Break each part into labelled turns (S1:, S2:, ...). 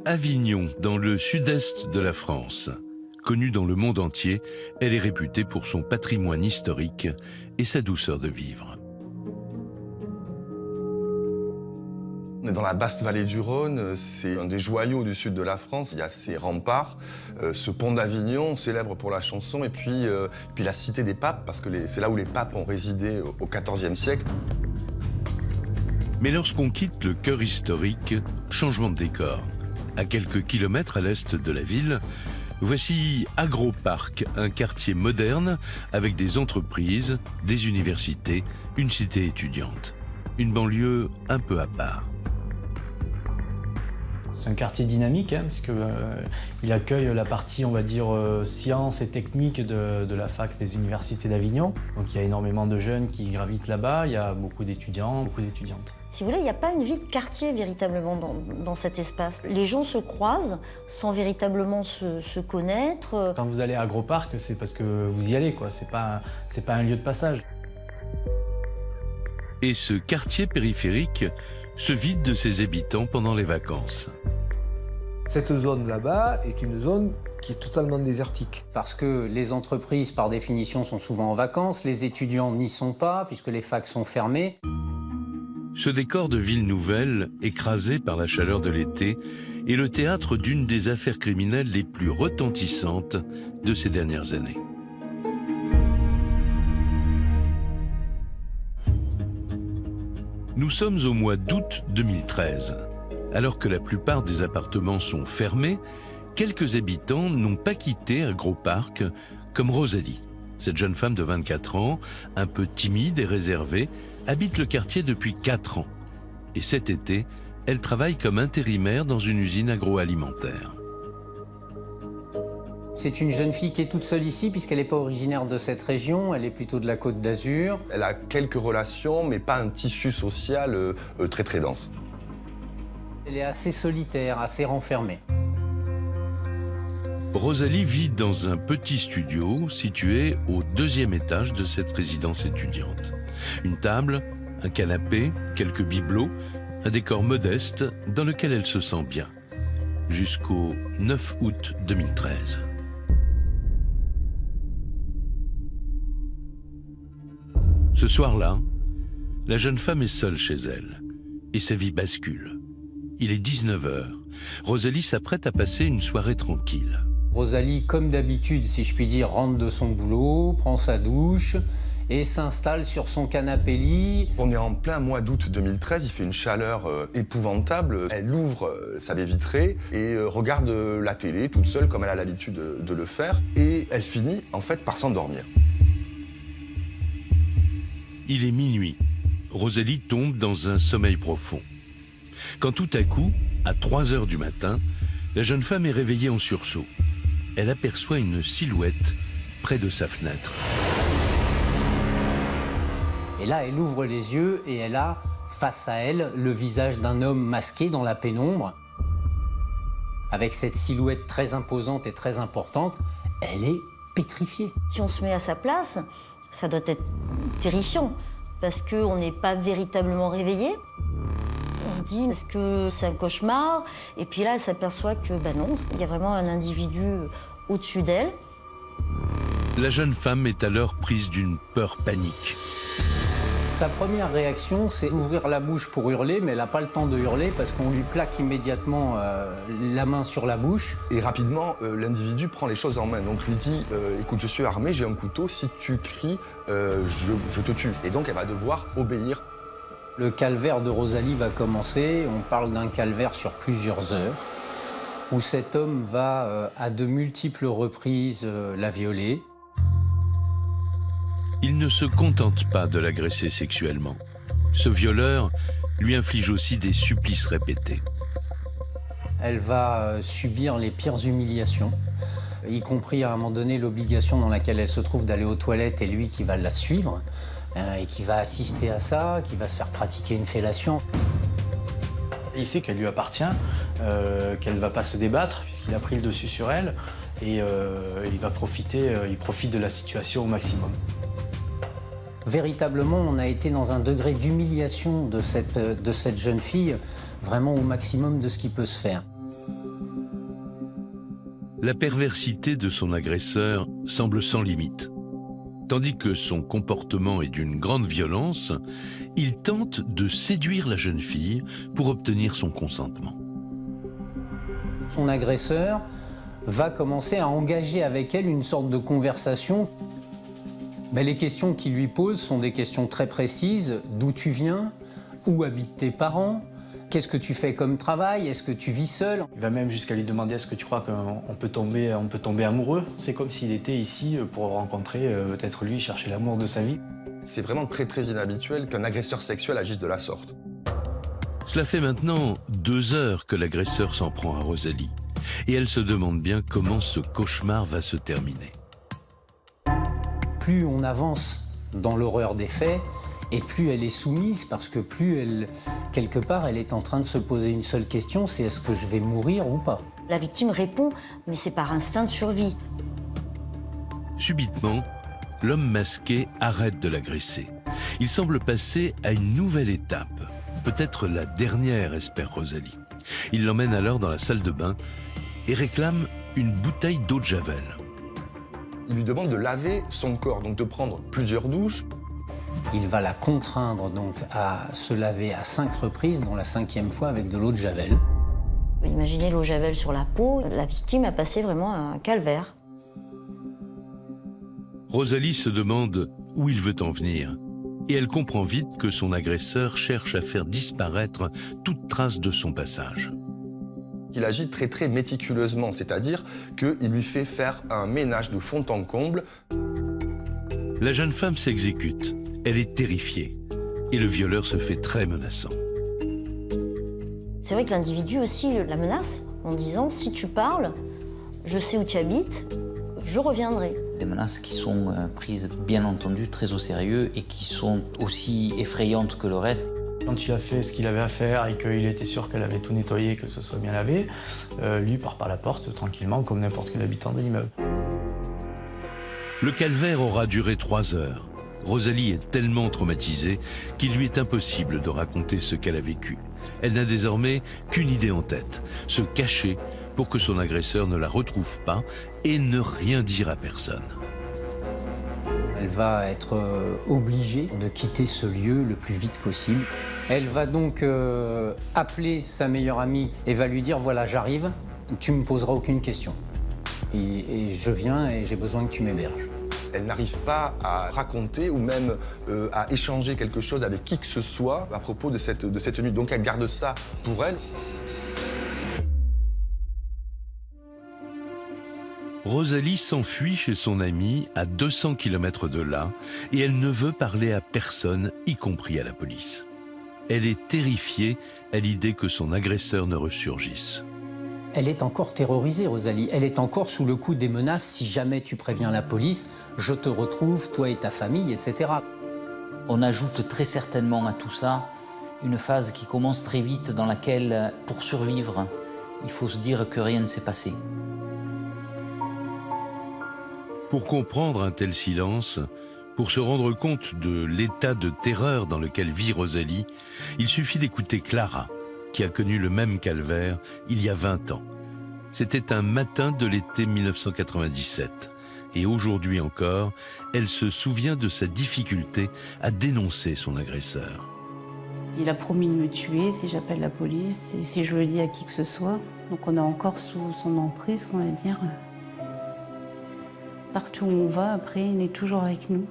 S1: Avignon, dans le sud-est de la France. Connue dans le monde entier, elle est réputée pour son patrimoine historique et sa douceur de vivre.
S2: On est dans la basse vallée du Rhône, c'est un des joyaux du sud de la France. Il y a ces remparts, ce pont d'Avignon, célèbre pour la chanson, et puis la cité des papes, parce que c'est là où les papes ont résidé au XIVe siècle.
S1: Mais lorsqu'on quitte le cœur historique, changement de décor. À quelques kilomètres à l'est de la ville, voici Agroparc, un quartier moderne avec des entreprises, des universités, une cité étudiante. Une banlieue un peu à part.
S3: C'est un quartier dynamique, puisqu'il accueille la partie, on va dire, sciences et techniques de la fac des universités d'Avignon. Donc il y a énormément de jeunes qui gravitent là-bas, il y a beaucoup d'étudiants, beaucoup d'étudiantes.
S4: Si vous voulez, il n'y a pas une vie de quartier véritablement dans cet espace. Les gens se croisent sans véritablement se connaître.
S3: Quand vous allez à Agroparc, c'est parce que vous y allez, quoi. C'est pas un lieu de passage.
S1: Et ce quartier périphérique se vide de ses habitants pendant les vacances.
S5: Cette zone là-bas est une zone qui est totalement désertique.
S6: Parce que les entreprises, par définition, sont souvent en vacances, les étudiants n'y sont pas, puisque les facs sont fermées.
S1: Ce décor de ville nouvelle, écrasé par la chaleur de l'été, est le théâtre d'une des affaires criminelles les plus retentissantes de ces dernières années. Nous sommes au mois d'août 2013. Alors que la plupart des appartements sont fermés, quelques habitants n'ont pas quitté Agroparc, comme Rosalie. Cette jeune femme de 24 ans, un peu timide et réservée, habite le quartier depuis 4 ans. Et cet été, elle travaille comme intérimaire dans une usine agroalimentaire.
S6: C'est une jeune fille qui est toute seule ici, puisqu'elle n'est pas originaire de cette région, elle est plutôt de la Côte d'Azur.
S2: Elle a quelques relations, mais pas un tissu social très très dense.
S6: Elle est assez solitaire, assez renfermée.
S1: Rosalie vit dans un petit studio situé au 2e étage de cette résidence étudiante. Une table, un canapé, quelques bibelots, un décor modeste dans lequel elle se sent bien. Jusqu'au 9 août 2013. Ce soir-là, la jeune femme est seule chez elle et sa vie bascule. Il est 19h. Rosalie s'apprête à passer une soirée tranquille.
S6: Rosalie, comme d'habitude, si je puis dire, rentre de son boulot, prend sa douche et s'installe sur son canapé-lit.
S2: On est en plein mois d'août 2013, il fait une chaleur épouvantable. Elle ouvre sa baie vitrée et regarde la télé toute seule comme elle a l'habitude de le faire. Et elle finit en fait par s'endormir.
S1: Il est minuit. Rosalie tombe dans un sommeil profond. Quand tout à coup, à 3h du matin, la jeune femme est réveillée en sursaut. Elle aperçoit une silhouette près de sa fenêtre.
S6: Et là, elle ouvre les yeux et elle a, face à elle, le visage d'un homme masqué dans la pénombre. Avec cette silhouette très imposante et très importante, elle est pétrifiée.
S4: Si on se met à sa place, ça doit être terrifiant, parce qu'on n'est pas véritablement réveillé. On se dit, est-ce que c'est un cauchemar? Et puis là, elle s'aperçoit que, non, il y a vraiment un individu au-dessus d'elle.
S1: La jeune femme est alors prise d'une peur panique.
S6: Sa première réaction, c'est d'ouvrir la bouche pour hurler, mais elle n'a pas le temps de hurler parce qu'on lui plaque immédiatement la main sur la bouche.
S2: Et rapidement, l'individu prend les choses en main. Donc lui dit, écoute, je suis armé, j'ai un couteau, si tu cries, je te tue. Et donc elle va devoir obéir.
S6: Le calvaire de Rosalie va commencer. On parle d'un calvaire sur plusieurs heures, où cet homme va, à de multiples reprises, la violer.
S1: Il ne se contente pas de l'agresser sexuellement. Ce violeur lui inflige aussi des supplices répétés.
S6: Elle va subir les pires humiliations, y compris à un moment donné l'obligation dans laquelle elle se trouve d'aller aux toilettes et lui qui va la suivre et qui va assister à ça, qui va se faire pratiquer une fellation.
S3: Il sait qu'elle lui appartient, qu'elle ne va pas se débattre puisqu'il a pris le dessus sur elle et il profite de la situation au maximum.
S6: Véritablement, on a été dans un degré d'humiliation de cette jeune fille, vraiment au maximum de ce qui peut se faire.
S1: La perversité de son agresseur semble sans limite. Tandis que son comportement est d'une grande violence, il tente de séduire la jeune fille pour obtenir son consentement.
S6: Son agresseur va commencer à engager avec elle une sorte de conversation. Les questions qu'il lui pose sont des questions très précises. D'où tu viens? Où habitent tes parents? Qu'est-ce que tu fais comme travail? Est-ce que tu vis seul?
S3: Il va même jusqu'à lui demander est-ce que tu crois qu'on peut tomber amoureux? C'est comme s'il était ici pour rencontrer peut-être lui, chercher l'amour de sa vie.
S2: C'est vraiment très très inhabituel qu'un agresseur sexuel agisse de la sorte.
S1: Cela fait maintenant 2 heures que l'agresseur s'en prend à Rosalie. Et elle se demande bien comment ce cauchemar va se terminer.
S6: Plus on avance dans l'horreur des faits, et plus elle est soumise, parce que plus elle, quelque part, elle est en train de se poser une seule question, c'est est-ce que je vais mourir ou pas?
S4: La victime répond, mais c'est par instinct de survie.
S1: Subitement, l'homme masqué arrête de l'agresser. Il semble passer à une nouvelle étape, peut-être la dernière, espère Rosalie. Il l'emmène alors dans la salle de bain et réclame une bouteille d'eau de Javel.
S2: Il lui demande de laver son corps, donc de prendre plusieurs douches.
S6: Il va la contraindre donc à se laver à 5 reprises, dont la 5e fois avec de l'eau de Javel.
S4: Imaginez l'eau Javel sur la peau, la victime a passé vraiment un calvaire.
S1: Rosalie se demande où il veut en venir. Et elle comprend vite que son agresseur cherche à faire disparaître toute trace de son passage.
S2: Il agit très très méticuleusement, c'est-à-dire qu'il lui fait faire un ménage de fond en comble.
S1: La jeune femme s'exécute. Elle est terrifiée. Et le violeur se fait très menaçant.
S4: C'est vrai que l'individu aussi la menace en disant « si tu parles, je sais où tu habites, je reviendrai ».
S7: Des menaces qui sont prises bien entendu très au sérieux et qui sont aussi effrayantes que le reste.
S3: Quand il a fait ce qu'il avait à faire et qu'il était sûr qu'elle avait tout nettoyé, que ce soit bien lavé, lui part par la porte tranquillement comme n'importe quel habitant de l'immeuble.
S1: Le calvaire aura duré 3 heures. Rosalie est tellement traumatisée qu'il lui est impossible de raconter ce qu'elle a vécu. Elle n'a désormais qu'une idée en tête, se cacher pour que son agresseur ne la retrouve pas et ne rien dire à personne.
S6: Elle va être obligée de quitter ce lieu le plus vite possible. Elle va donc appeler sa meilleure amie et va lui dire « voilà, j'arrive, tu ne me poseras aucune question. Et je viens et j'ai besoin que tu m'héberges. »
S2: Elle n'arrive pas à raconter ou même à échanger quelque chose avec qui que ce soit à propos de cette nuit. Donc elle garde ça pour elle.
S1: Rosalie s'enfuit chez son amie à 200 km de là et elle ne veut parler à personne, y compris à la police. Elle est terrifiée à l'idée que son agresseur ne ressurgisse.
S6: Elle est encore terrorisée, Rosalie. Elle est encore sous le coup des menaces. Si jamais tu préviens la police, je te retrouve, toi et ta famille, etc.
S7: On ajoute très certainement à tout ça une phase qui commence très vite dans laquelle, pour survivre, il faut se dire que rien ne s'est passé.
S1: Pour comprendre un tel silence, pour se rendre compte de l'état de terreur dans lequel vit Rosalie, il suffit d'écouter Clara, qui a connu le même calvaire il y a 20 ans. C'était un matin de l'été 1997. Et aujourd'hui encore, elle se souvient de sa difficulté à dénoncer son agresseur.
S8: Il a promis de me tuer si j'appelle la police et si je le dis à qui que ce soit. Donc on est encore sous son emprise, on va dire. Partout où on va, après, il est toujours avec nous.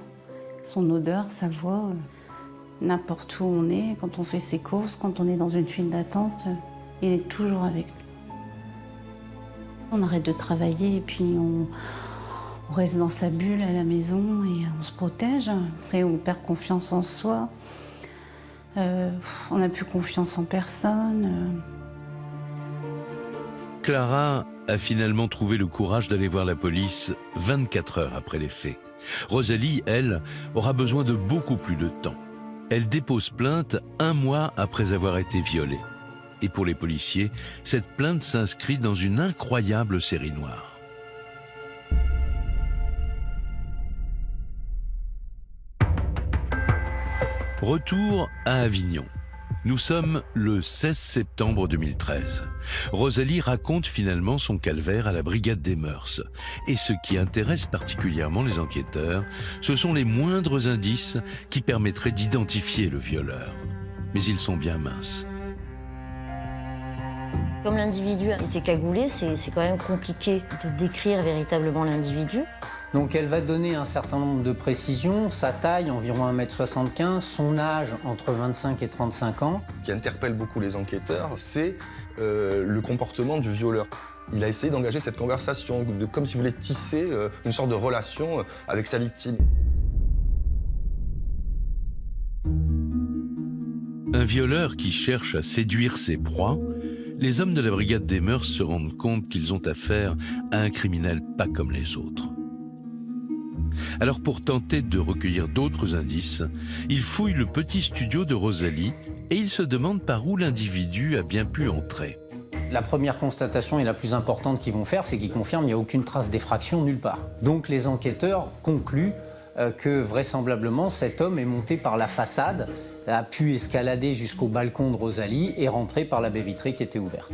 S8: Son odeur, sa voix, n'importe où on est, quand on fait ses courses, quand on est dans une file d'attente, il est toujours avec nous. On arrête de travailler et puis on reste dans sa bulle à la maison et on se protège. Après, on perd confiance en soi. On n'a plus confiance en personne.
S1: Clara a finalement trouvé le courage d'aller voir la police 24 heures après les faits. Rosalie, elle, aura besoin de beaucoup plus de temps. Elle dépose plainte 1 mois après avoir été violée. Et pour les policiers, cette plainte s'inscrit dans une incroyable série noire. Retour à Avignon. Nous sommes le 16 septembre 2013. Rosalie raconte finalement son calvaire à la brigade des mœurs. Et ce qui intéresse particulièrement les enquêteurs, ce sont les moindres indices qui permettraient d'identifier le violeur. Mais ils sont bien minces.
S4: Comme l'individu était cagoulé, c'est quand même compliqué de décrire véritablement l'individu.
S6: Donc elle va donner un certain nombre de précisions, sa taille, environ 1,75 m, son âge, entre 25 et 35 ans.
S2: Ce qui interpelle beaucoup les enquêteurs, c'est le comportement du violeur. Il a essayé d'engager cette conversation, comme s'il voulait tisser une sorte de relation avec sa victime.
S1: Un violeur qui cherche à séduire ses proies, les hommes de la brigade des mœurs se rendent compte qu'ils ont affaire à un criminel pas comme les autres. Alors pour tenter de recueillir d'autres indices, ils fouillent le petit studio de Rosalie et ils se demandent par où l'individu a bien pu entrer.
S6: La première constatation et la plus importante qu'ils vont faire, c'est qu'ils confirment qu'il n'y a aucune trace d'effraction nulle part. Donc les enquêteurs concluent que vraisemblablement cet homme est monté par la façade, a pu escalader jusqu'au balcon de Rosalie et rentrer par la baie vitrée qui était ouverte.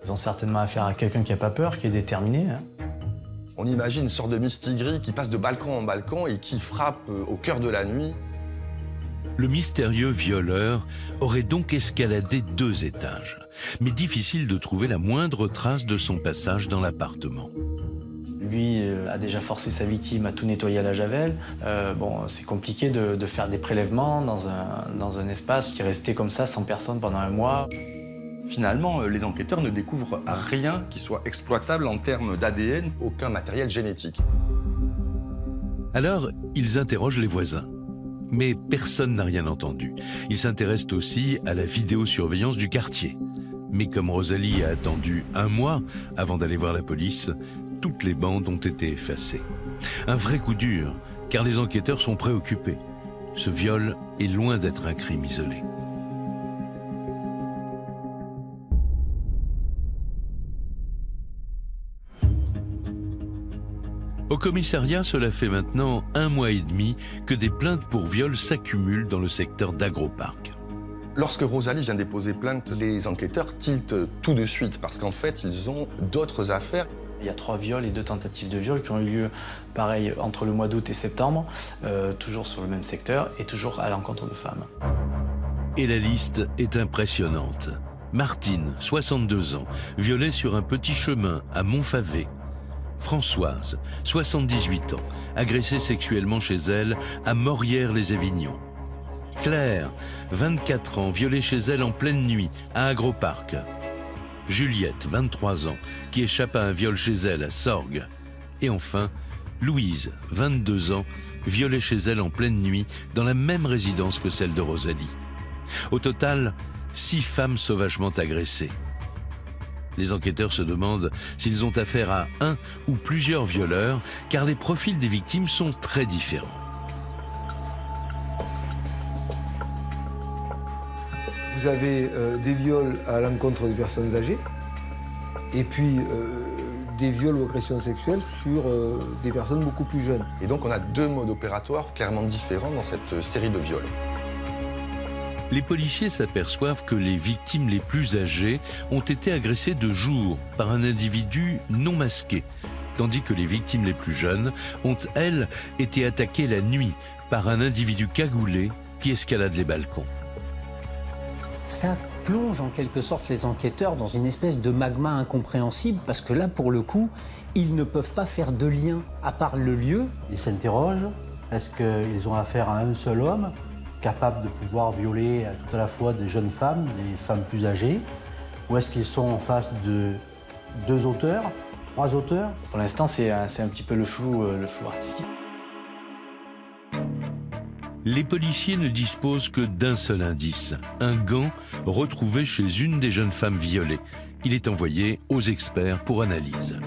S3: Ils ont certainement affaire à quelqu'un qui n'a pas peur, qui est déterminé.
S2: On imagine une sorte de mistigris qui passe de balcon en balcon et qui frappe au cœur de la nuit.
S1: Le mystérieux violeur aurait donc escaladé 2 étages, mais difficile de trouver la moindre trace de son passage dans l'appartement.
S3: Lui a déjà forcé sa victime à tout nettoyer à la javel. C'est compliqué de faire des prélèvements dans un espace qui restait comme ça, sans personne pendant un mois.
S2: Finalement, les enquêteurs ne découvrent rien qui soit exploitable en termes d'ADN, aucun matériel génétique.
S1: Alors, ils interrogent les voisins. Mais personne n'a rien entendu. Ils s'intéressent aussi à la vidéosurveillance du quartier. Mais comme Rosalie a attendu 1 mois avant d'aller voir la police, toutes les bandes ont été effacées. Un vrai coup dur, car les enquêteurs sont préoccupés. Ce viol est loin d'être un crime isolé. Au commissariat, cela fait maintenant 1 mois et demi que des plaintes pour viol s'accumulent dans le secteur d'Agroparc.
S2: Lorsque Rosalie vient déposer plainte, les enquêteurs tiltent tout de suite parce qu'en fait, ils ont d'autres affaires.
S3: Il y a 3 viols et 2 tentatives de viol qui ont eu lieu, pareil, entre le mois d'août et septembre, toujours sur le même secteur et toujours à l'encontre de femmes.
S1: Et la liste est impressionnante. Martine, 62 ans, violée sur un petit chemin à Montfavet. Françoise, 78 ans, agressée sexuellement chez elle à Morières-les-Évignons. Claire, 24 ans, violée chez elle en pleine nuit à Agroparc. Juliette, 23 ans, qui échappe à un viol chez elle à Sorgues. Et enfin, Louise, 22 ans, violée chez elle en pleine nuit dans la même résidence que celle de Rosalie. Au total, 6 femmes sauvagement agressées. Les enquêteurs se demandent s'ils ont affaire à un ou plusieurs violeurs, car les profils des victimes sont très différents.
S5: Vous avez des viols à l'encontre des personnes âgées et puis des viols ou agressions sexuelles sur des personnes beaucoup plus jeunes.
S2: Et donc on a 2 modes opératoires clairement différents dans cette série de viols.
S1: Les policiers s'aperçoivent que les victimes les plus âgées ont été agressées de jour par un individu non masqué, tandis que les victimes les plus jeunes ont, elles, été attaquées la nuit par un individu cagoulé qui escalade les balcons.
S6: Ça plonge en quelque sorte les enquêteurs dans une espèce de magma incompréhensible parce que là, pour le coup, ils ne peuvent pas faire de lien à part le lieu.
S9: Ils s'interrogent, est-ce qu'ils ont affaire à un seul homme capable de pouvoir violer tout à la fois des jeunes femmes, des femmes plus âgées, ou est-ce qu'ils sont en face de 2 auteurs, 3 auteurs?
S3: Pour l'instant, c'est un petit peu le flou artistique.
S1: Les policiers ne disposent que d'un seul indice, un gant retrouvé chez une des jeunes femmes violées. Il est envoyé aux experts pour analyse.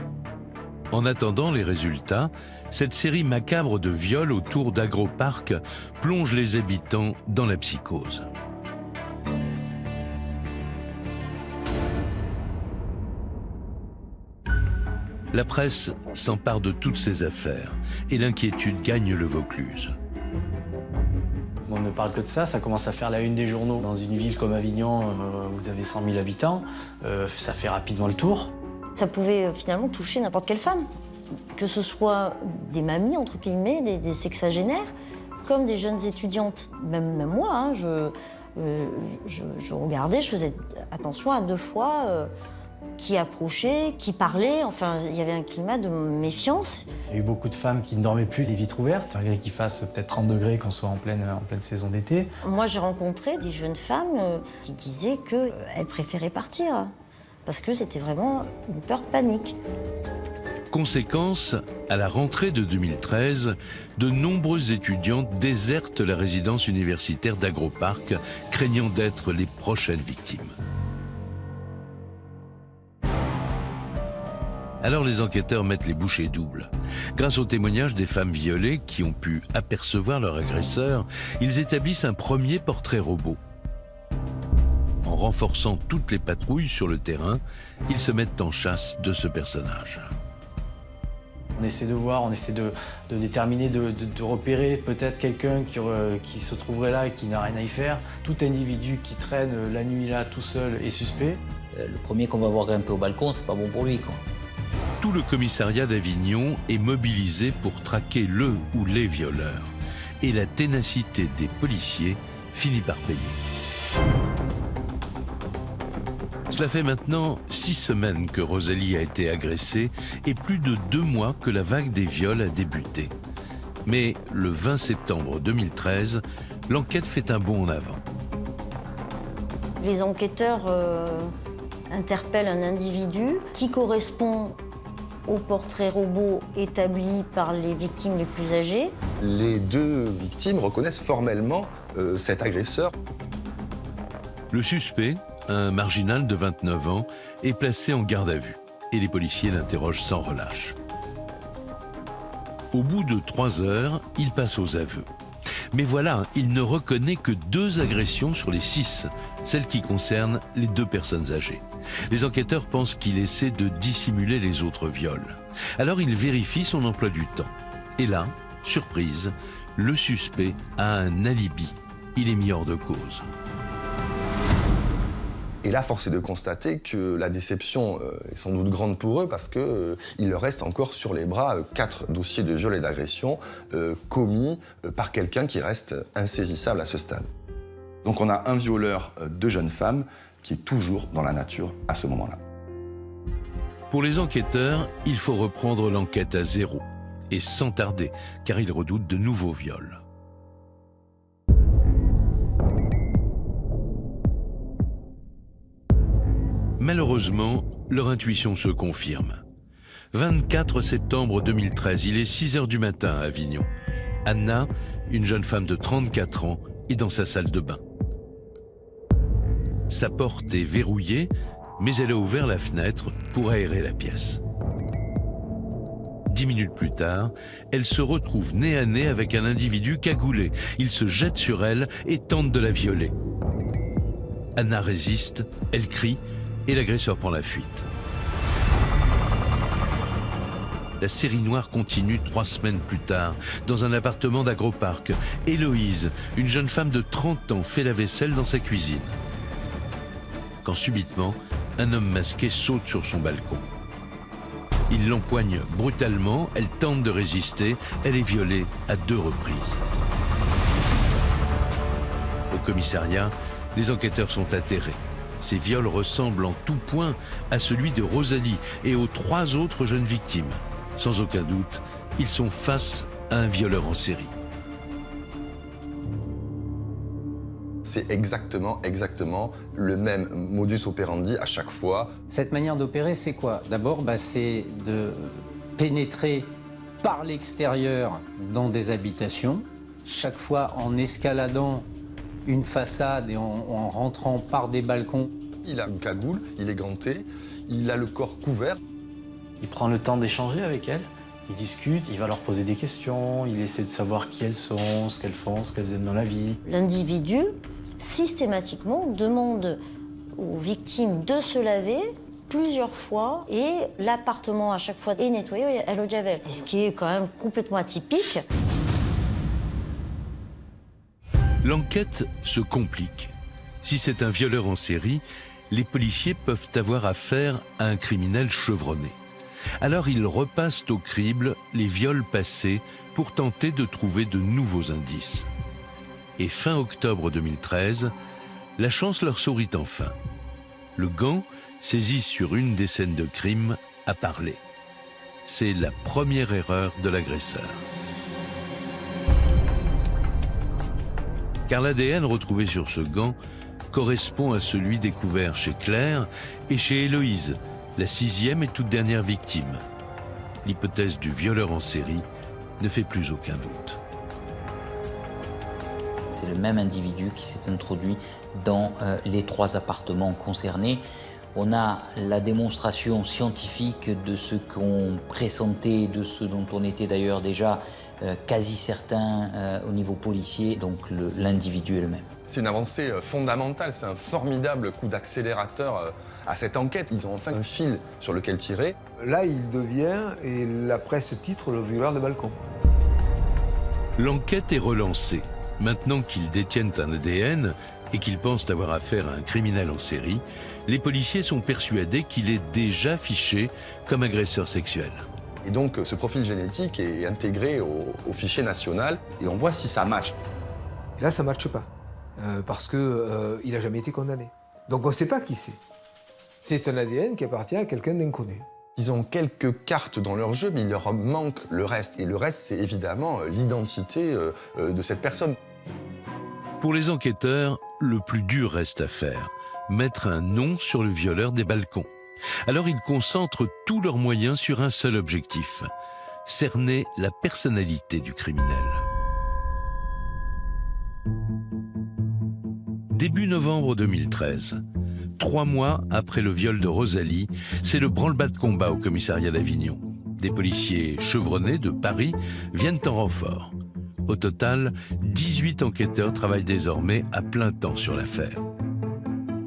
S1: En attendant les résultats, cette série macabre de viols autour d'Agroparc plonge les habitants dans la psychose. La presse s'empare de toutes ces affaires et l'inquiétude gagne le Vaucluse.
S3: On ne parle que de ça, ça commence à faire la une des journaux. Dans une ville comme Avignon, où vous avez 100 000 habitants, ça fait rapidement le tour.
S4: Ça pouvait finalement toucher n'importe quelle femme, que ce soit des mamies, entre guillemets, des sexagénaires, comme des jeunes étudiantes. Même moi, hein, je regardais, je faisais attention à 2 fois qui approchait, qui parlait. Enfin, il y avait un climat de méfiance.
S3: Il y a eu beaucoup de femmes qui ne dormaient plus les vitres ouvertes, malgré qu'il fasse peut-être 30 degrés, qu'on soit en pleine saison d'été.
S4: Moi, j'ai rencontré des jeunes femmes qui disaient qu'elles préféraient partir, parce que c'était vraiment une peur panique.
S1: Conséquence, à la rentrée de 2013, de nombreux étudiants désertent la résidence universitaire d'Agroparc, craignant d'être les prochaines victimes. Alors les enquêteurs mettent les bouchées doubles. Grâce aux témoignages des femmes violées qui ont pu apercevoir leur agresseur, ils établissent un premier portrait robot. En renforçant toutes les patrouilles sur le terrain, ils se mettent en chasse de ce personnage.
S3: On essaie de voir, on essaie de déterminer, de repérer peut-être quelqu'un qui se trouverait là et qui n'a rien à y faire. Tout individu qui traîne la nuit là tout seul est suspect.
S7: Le premier qu'on va voir grimper au balcon, c'est pas bon pour lui, quoi.
S1: Tout le commissariat d'Avignon est mobilisé pour traquer le ou les violeurs. Et la ténacité des policiers finit par payer. Cela fait maintenant 6 semaines que Rosalie a été agressée et plus de 2 mois que la vague des viols a débuté. Mais le 20 septembre 2013, l'enquête fait un bond en avant.
S4: Les enquêteurs interpellent un individu qui correspond au portrait robot établi par les victimes les plus âgées.
S2: Les 2 victimes reconnaissent formellement cet agresseur.
S1: Le suspect, un marginal de 29 ans, est placé en garde à vue et les policiers l'interrogent sans relâche. Au bout de 3 heures, il passe aux aveux. Mais voilà, il ne reconnaît que 2 agressions sur les 6, celles qui concernent les 2 personnes âgées. Les enquêteurs pensent qu'il essaie de dissimuler les autres viols. Alors il vérifie son emploi du temps. Et là, surprise, le suspect a un alibi. Il est mis hors de cause.
S2: Et là, force est de constater que la déception est sans doute grande pour eux parce qu'il leur reste encore sur les bras 4 dossiers de viol et d'agression commis par quelqu'un qui reste insaisissable à ce stade. Donc on a un violeur de jeunes femmes qui est toujours dans la nature à ce moment-là.
S1: Pour les enquêteurs, il faut reprendre l'enquête à zéro, et sans tarder, car ils redoutent de nouveaux viols. Malheureusement, leur intuition se confirme. 24 septembre 2013, il est 6 h du matin à Avignon. Anna, une jeune femme de 34 ans, est dans sa salle de bain. Sa porte est verrouillée, mais elle a ouvert la fenêtre pour aérer la pièce. 10 minutes plus tard, elle se retrouve nez à nez avec un individu cagoulé. Il se jette sur elle et tente de la violer. Anna résiste, elle crie et l'agresseur prend la fuite. La série noire continue 3 semaines plus tard, dans un appartement d'Agroparc. Héloïse, une jeune femme de 30 ans, fait la vaisselle dans sa cuisine. Quand subitement, un homme masqué saute sur son balcon. Il l'empoigne brutalement, elle tente de résister, elle est violée à 2 reprises. Au commissariat, les enquêteurs sont atterrés. Ces viols ressemblent en tout point à celui de Rosalie et aux 3 autres jeunes victimes. Sans aucun doute, ils sont face à un violeur en série.
S2: C'est exactement le même modus operandi à chaque fois.
S6: Cette manière d'opérer, c'est quoi? D'abord, c'est de pénétrer par l'extérieur dans des habitations, chaque fois en escaladant une façade et en rentrant par des balcons.
S2: Il a une cagoule, il est ganté, il a le corps couvert.
S3: Il prend le temps d'échanger avec elles, il discute, il va leur poser des questions, il essaie de savoir qui elles sont, ce qu'elles font, ce qu'elles aiment dans la vie.
S4: L'individu, systématiquement, demande aux victimes de se laver plusieurs fois et l'appartement à chaque fois est nettoyé à l'eau de javel. Ce qui est quand même complètement atypique.
S1: L'enquête se complique. Si c'est un violeur en série, les policiers peuvent avoir affaire à un criminel chevronné. Alors ils repassent au crible les viols passés pour tenter de trouver de nouveaux indices. Et fin octobre 2013, la chance leur sourit enfin. Le gant, saisi sur une des scènes de crime, a parlé. C'est la première erreur de l'agresseur. Car l'ADN retrouvé sur ce gant correspond à celui découvert chez Claire et chez Héloïse, la 6e et toute dernière victime. L'hypothèse du violeur en série ne fait plus aucun doute.
S7: C'est le même individu qui s'est introduit dans les 3 appartements concernés. On a la démonstration scientifique de ce qu'on pressentait, de ce dont on était d'ailleurs déjà quasi certain au niveau policier, donc l'individu est le même.
S2: C'est une avancée fondamentale, c'est un formidable coup d'accélérateur à cette enquête. Ils ont enfin un fil sur lequel tirer.
S5: Là, il devient, et la presse titre, le violeur de balcon.
S1: L'enquête est relancée. Maintenant qu'ils détiennent un ADN et qu'ils pensent avoir affaire à un criminel en série, les policiers sont persuadés qu'il est déjà fiché comme agresseur sexuel.
S2: Et donc, ce profil génétique est intégré au fichier national et on voit si ça match.
S5: Et là, ça ne matche pas, parce qu'il n'a jamais été condamné. Donc on ne sait pas qui c'est. C'est un ADN qui appartient à quelqu'un d'inconnu.
S2: Ils ont quelques cartes dans leur jeu, mais il leur manque le reste. Et le reste, c'est évidemment l'identité de cette personne.
S1: Pour les enquêteurs, le plus dur reste à faire, mettre un nom sur le violeur des balcons. Alors ils concentrent tous leurs moyens sur un seul objectif, cerner la personnalité du criminel. Début novembre 2013, 3 mois après le viol de Rosalie, c'est le branle-bas de combat au commissariat d'Avignon. Des policiers chevronnés de Paris viennent en renfort. Au total, 18 enquêteurs travaillent désormais à plein temps sur l'affaire.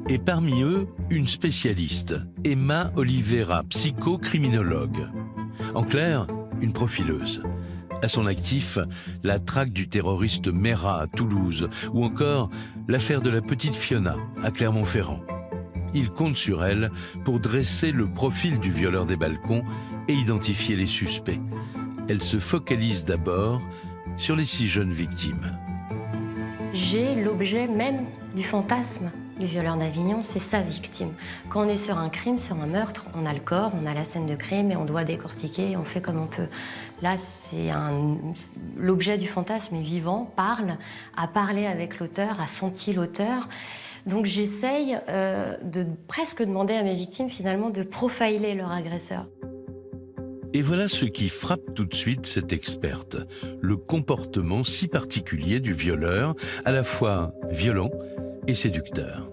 S1: Et parmi eux, une spécialiste, Emma Oliveira, psychocriminologue. En clair, une profileuse. À son actif, la traque du terroriste Mera à Toulouse ou encore l'affaire de la petite Fiona à Clermont-Ferrand. Il compte sur elle pour dresser le profil du violeur des balcons et identifier les suspects. Elle se focalise d'abord sur les 6 jeunes victimes.
S10: J'ai l'objet même du fantasme du violeur d'Avignon, c'est sa victime. Quand on est sur un crime, sur un meurtre, on a le corps, on a la scène de crime et on doit décortiquer, on fait comme on peut. Là, l'objet du fantasme est vivant, parle, a parlé avec l'auteur, a senti l'auteur. Donc j'essaye de presque demander à mes victimes finalement de profiler leur agresseur.
S1: Et voilà ce qui frappe tout de suite cette experte, le comportement si particulier du violeur, à la fois violent et séducteur.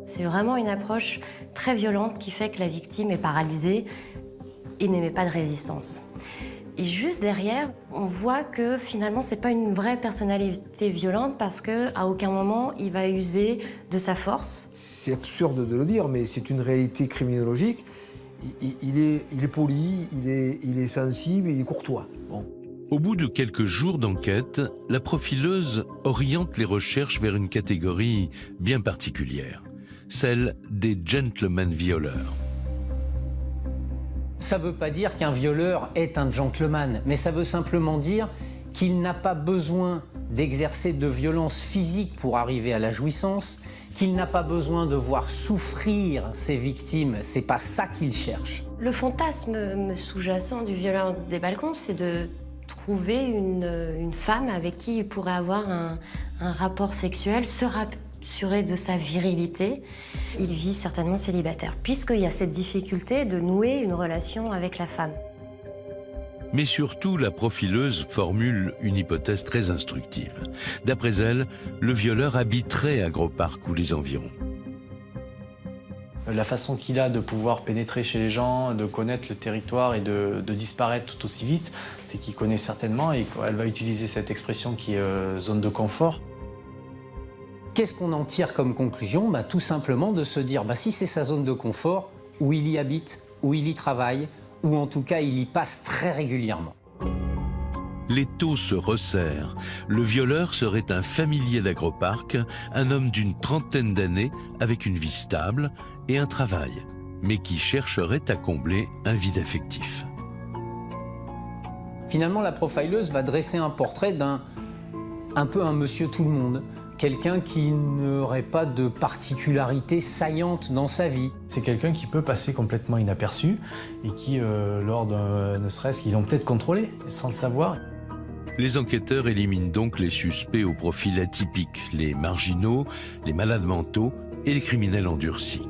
S10: C'est vraiment une approche très violente qui fait que la victime est paralysée et n'émet pas de résistance. Et juste derrière, on voit que finalement, c'est pas une vraie personnalité violente parce qu'à aucun moment, il va user de sa force.
S5: C'est absurde de le dire, mais c'est une réalité criminologique. Il est poli, il est sensible, il est courtois. Bon.
S1: Au bout de quelques jours d'enquête, la profileuse oriente les recherches vers une catégorie bien particulière, celle des gentlemen violeurs.
S6: Ça ne veut pas dire qu'un violeur est un gentleman, mais ça veut simplement dire qu'il n'a pas besoin d'exercer de violence physique pour arriver à la jouissance, qu'il n'a pas besoin de voir souffrir ses victimes, c'est pas ça qu'il cherche.
S10: Le fantasme sous-jacent du violeur des balcons, c'est de trouver une femme avec qui il pourrait avoir un rapport sexuel, se rassurer de sa virilité. Il vit certainement célibataire, puisqu'il y a cette difficulté de nouer une relation avec la femme.
S1: Mais surtout, la profileuse formule une hypothèse très instructive. D'après elle, le violeur habiterait à Gros Parc ou les environs.
S3: La façon qu'il a de pouvoir pénétrer chez les gens, de connaître le territoire et de disparaître tout aussi vite, c'est qu'il connaît certainement et elle va utiliser cette expression qui est zone de confort.
S6: Qu'est-ce qu'on en tire comme conclusion? Tout simplement de se dire, si c'est sa zone de confort, où il y habite, où il y travaille, ou en tout cas il y passe très régulièrement.
S1: L'étau se resserre. Le violeur serait un familier d'Agroparc, un homme d'une trentaine d'années avec une vie stable et un travail, mais qui chercherait à combler un vide affectif.
S6: Finalement, la profileuse va dresser un portrait un peu un monsieur tout le monde, quelqu'un qui n'aurait pas de particularité saillante dans sa vie.
S3: C'est quelqu'un qui peut passer complètement inaperçu et qui, lors d'un, ne serait-ce qu'ils l'ont peut-être contrôlé sans le savoir.
S1: Les enquêteurs éliminent donc les suspects au profil atypique, les marginaux, les malades mentaux et les criminels endurcis.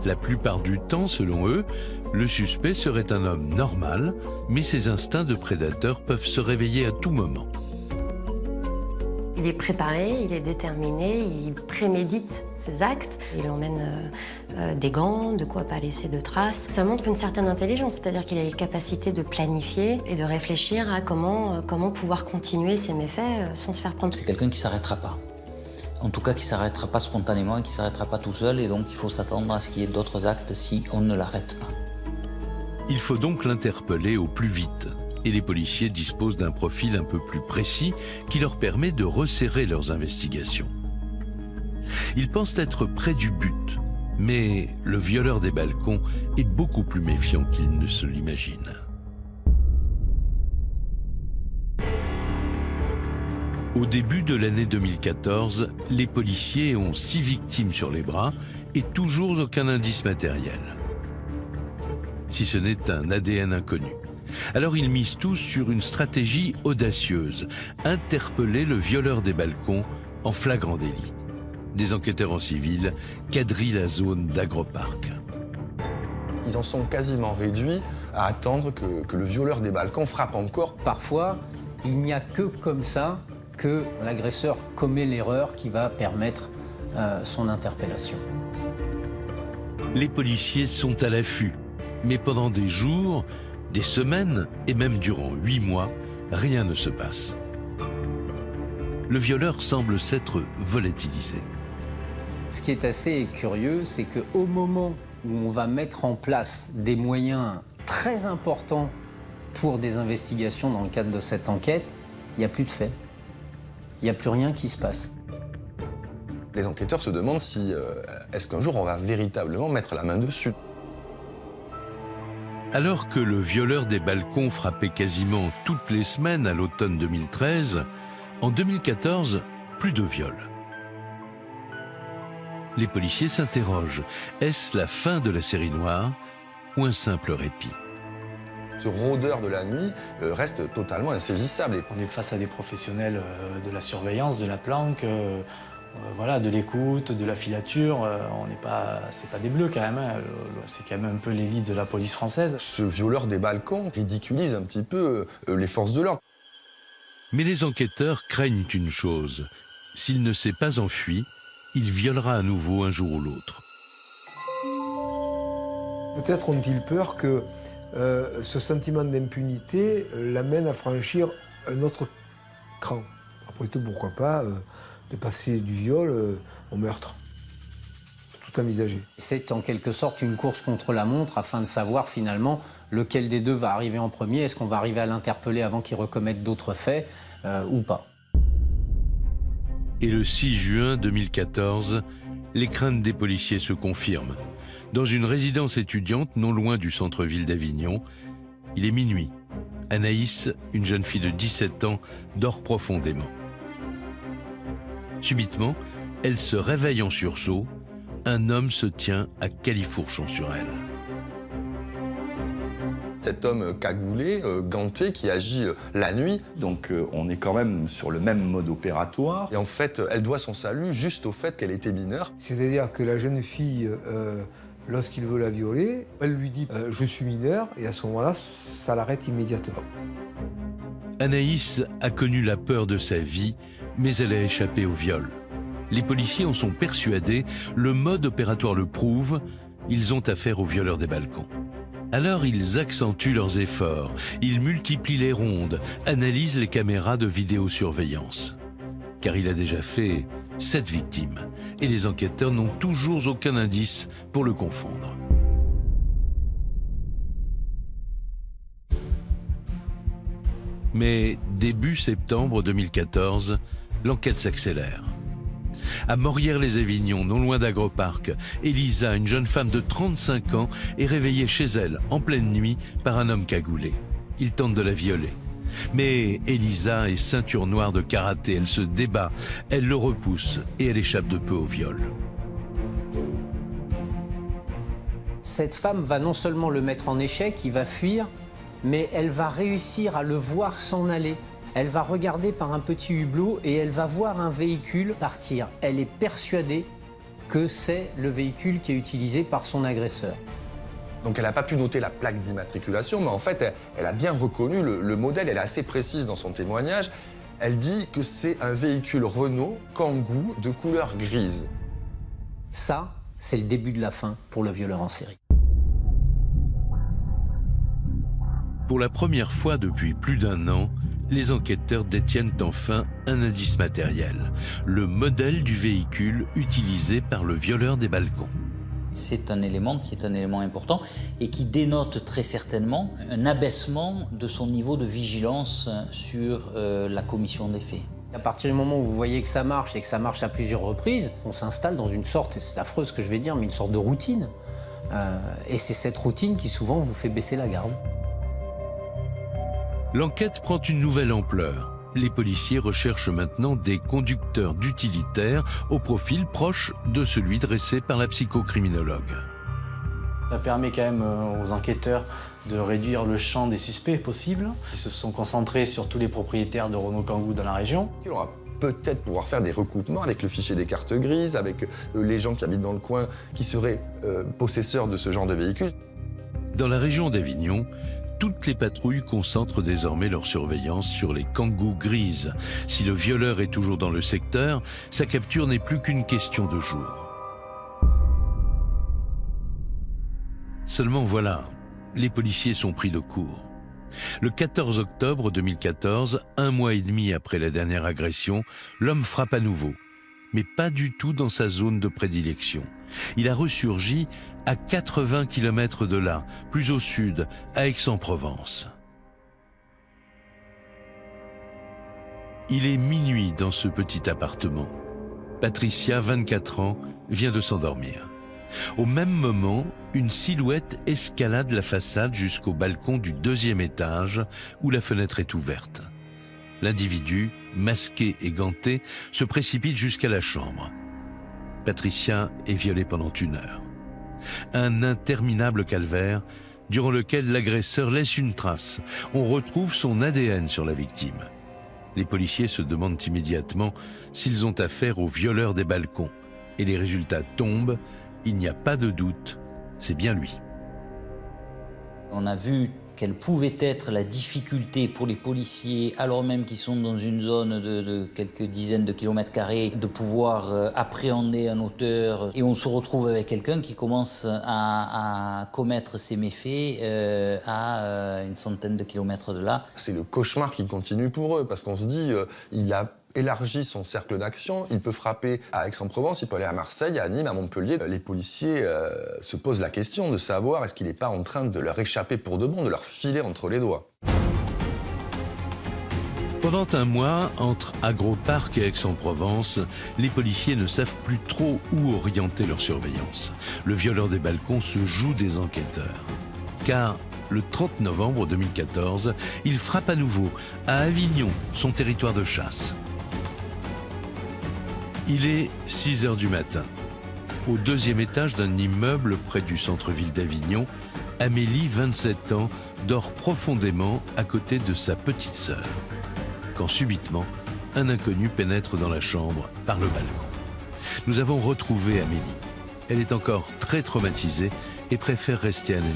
S1: La plupart du temps, selon eux, le suspect serait un homme normal, mais ses instincts de prédateur peuvent se réveiller à tout moment.
S10: Il est préparé, il est déterminé, il prémédite ses actes. Il emmène des gants, de quoi pas laisser de traces. Ça montre une certaine intelligence, c'est-à-dire qu'il a les capacités de planifier et de réfléchir à comment pouvoir continuer ses méfaits sans se faire prendre.
S7: C'est quelqu'un qui ne s'arrêtera pas. En tout cas, qui ne s'arrêtera pas spontanément et qui ne s'arrêtera pas tout seul. Et donc, il faut s'attendre à ce qu'il y ait d'autres actes si on ne l'arrête pas.
S1: Il faut donc l'interpeller au plus vite. Et les policiers disposent d'un profil un peu plus précis qui leur permet de resserrer leurs investigations. Ils pensent être près du but, mais le violeur des balcons est beaucoup plus méfiant qu'il ne se l'imagine. Au début de l'année 2014, les policiers ont 6 victimes sur les bras et toujours aucun indice matériel. Si ce n'est un ADN inconnu. Alors ils misent tous sur une stratégie audacieuse, interpeller le violeur des balcons en flagrant délit. Des enquêteurs en civil quadrillent la zone d'Agroparc.
S2: Ils en sont quasiment réduits à attendre que le violeur des balcons frappe encore.
S6: Parfois, il n'y a que comme ça que l'agresseur commet l'erreur qui va permettre son interpellation.
S1: Les policiers sont à l'affût, mais pendant des jours, des semaines et même durant 8 mois, rien ne se passe. Le violeur semble s'être volatilisé.
S6: Ce qui est assez curieux, c'est qu'au moment où on va mettre en place des moyens très importants pour des investigations dans le cadre de cette enquête, il n'y a plus de faits. Il n'y a plus rien qui se passe.
S2: Les enquêteurs se demandent si est-ce qu'un jour on va véritablement mettre la main dessus.
S1: Alors que le violeur des balcons frappait quasiment toutes les semaines à l'automne 2013, en 2014, plus de viols. Les policiers s'interrogent, est-ce la fin de la série noire ou un simple répit?
S2: Ce rôdeur de la nuit reste totalement insaisissable.
S3: On est face à des professionnels de la surveillance, de la planque, voilà, de l'écoute, de la filature. C'est pas des bleus quand même, hein. C'est quand même un peu l'élite de la police française.
S2: Ce violeur des balcons ridiculise un petit peu les forces de l'ordre.
S1: Mais les enquêteurs craignent une chose, s'il ne s'est pas enfui, il violera à nouveau un jour ou l'autre.
S5: Peut-être ont-ils peur que ce sentiment d'impunité l'amène à franchir un autre cran. Après tout, pourquoi pas de passer du viol au meurtre. Tout envisagé.
S6: C'est en quelque sorte une course contre la montre afin de savoir finalement lequel des deux va arriver en premier. Est-ce qu'on va arriver à l'interpeller avant qu'il recommette d'autres faits ou pas?
S1: Et le 6 juin 2014, les craintes des policiers se confirment. Dans une résidence étudiante non loin du centre-ville d'Avignon, il est minuit. Anaïs, une jeune fille de 17 ans, dort profondément. Subitement, elle se réveille en sursaut. Un homme se tient à califourchon sur elle.
S2: Cet homme cagoulé, ganté, qui agit la nuit.
S11: Donc on est quand même sur le même mode opératoire.
S2: Et en fait, elle doit son salut juste au fait qu'elle était mineure.
S5: C'est-à-dire que la jeune fille, lorsqu'il veut la violer, elle lui dit « je suis mineure » et à ce moment-là, ça l'arrête immédiatement.
S1: Anaïs a connu la peur de sa vie, mais elle a échappé au viol. Les policiers en sont persuadés, le mode opératoire le prouve, ils ont affaire aux violeurs des balcons. Alors ils accentuent leurs efforts, ils multiplient les rondes, analysent les caméras de vidéosurveillance. Car il a déjà fait 7 victimes, et les enquêteurs n'ont toujours aucun indice pour le confondre. Mais début septembre 2014, l'enquête s'accélère. À Morières-les-Avignon, non loin d'Agroparc, Elisa, une jeune femme de 35 ans, est réveillée chez elle, en pleine nuit, par un homme cagoulé. Il tente de la violer. Mais Elisa est ceinture noire de karaté, elle se débat, elle le repousse et elle échappe de peu au viol.
S6: Cette femme va non seulement le mettre en échec, il va fuir, mais elle va réussir à le voir s'en aller. Elle va regarder par un petit hublot et elle va voir un véhicule partir. Elle est persuadée que c'est le véhicule qui est utilisé par son agresseur.
S2: Donc elle n'a pas pu noter la plaque d'immatriculation, mais en fait, elle a bien reconnu le modèle. Elle est assez précise dans son témoignage. Elle dit que c'est un véhicule Renault Kangoo de couleur grise.
S6: Ça, c'est le début de la fin pour le violeur en série.
S1: Pour la première fois depuis plus d'1 an, les enquêteurs détiennent enfin un indice matériel, le modèle du véhicule utilisé par le violeur des balcons.
S7: C'est un élément qui est un élément important et qui dénote très certainement un abaissement de son niveau de vigilance sur la commission des faits.
S6: À partir du moment où vous voyez que ça marche et que ça marche à plusieurs reprises, on s'installe dans une sorte, et c'est affreux ce que je vais dire, mais une sorte de routine. Et c'est cette routine qui souvent vous fait baisser la garde.
S1: L'enquête prend une nouvelle ampleur. Les policiers recherchent maintenant des conducteurs d'utilitaires au profil proche de celui dressé par la psychocriminologue.
S3: Ça permet quand même aux enquêteurs de réduire le champ des suspects possibles. Ils se sont concentrés sur tous les propriétaires de Renault Kangoo dans la région.
S2: On va peut-être pouvoir faire des recoupements avec le fichier des cartes grises, avec les gens qui habitent dans le coin qui seraient possesseurs de ce genre de véhicule.
S1: Dans la région d'Avignon, toutes les patrouilles concentrent désormais leur surveillance sur les Kangoo grises. Si le violeur est toujours dans le secteur, sa capture n'est plus qu'une question de jours. Seulement voilà, les policiers sont pris de court. Le 14 octobre 2014, 1 mois et demi après la dernière agression, l'homme frappe à nouveau, mais pas du tout dans sa zone de prédilection. Il a ressurgi à 80 km de là, plus au sud, à Aix-en-Provence. Il est minuit dans ce petit appartement. Patricia, 24 ans, vient de s'endormir. Au même moment, une silhouette escalade la façade jusqu'au balcon du 2e étage où la fenêtre est ouverte. L'individu, masqué et ganté, se précipite jusqu'à la chambre. Patricia est violée pendant 1 heure. Un interminable calvaire durant lequel l'agresseur laisse une trace. On retrouve son ADN sur la victime. Les policiers se demandent immédiatement s'ils ont affaire au violeur des balcons. Et les résultats tombent, il n'y a pas de doute, c'est bien lui.
S7: On a vu quelle pouvait être la difficulté pour les policiers, alors même qu'ils sont dans une zone de quelques dizaines de kilomètres carrés, de pouvoir appréhender un auteur. Et on se retrouve avec quelqu'un qui commence à commettre ses méfaits à une centaine de kilomètres de là.
S2: C'est le cauchemar qui continue pour eux, parce qu'on se dit, il a élargi son cercle d'action, il peut frapper à Aix-en-Provence, il peut aller à Marseille, à Nîmes, à Montpellier. Les policiers se posent la question de savoir est-ce qu'il n'est pas en train de leur échapper pour de bon, de leur filer entre les doigts.
S1: Pendant 1 mois, entre Agroparc et Aix-en-Provence, les policiers ne savent plus trop où orienter leur surveillance. Le violeur des balcons se joue des enquêteurs. Car le 30 novembre 2014, il frappe à nouveau à Avignon, son territoire de chasse. Il est 6 heures du matin. Au 2e étage d'un immeuble près du centre-ville d'Avignon, Amélie, 27 ans, dort profondément à côté de sa petite sœur. Quand subitement, un inconnu pénètre dans la chambre par le balcon. Nous avons retrouvé Amélie. Elle est encore très traumatisée et préfère rester anonyme.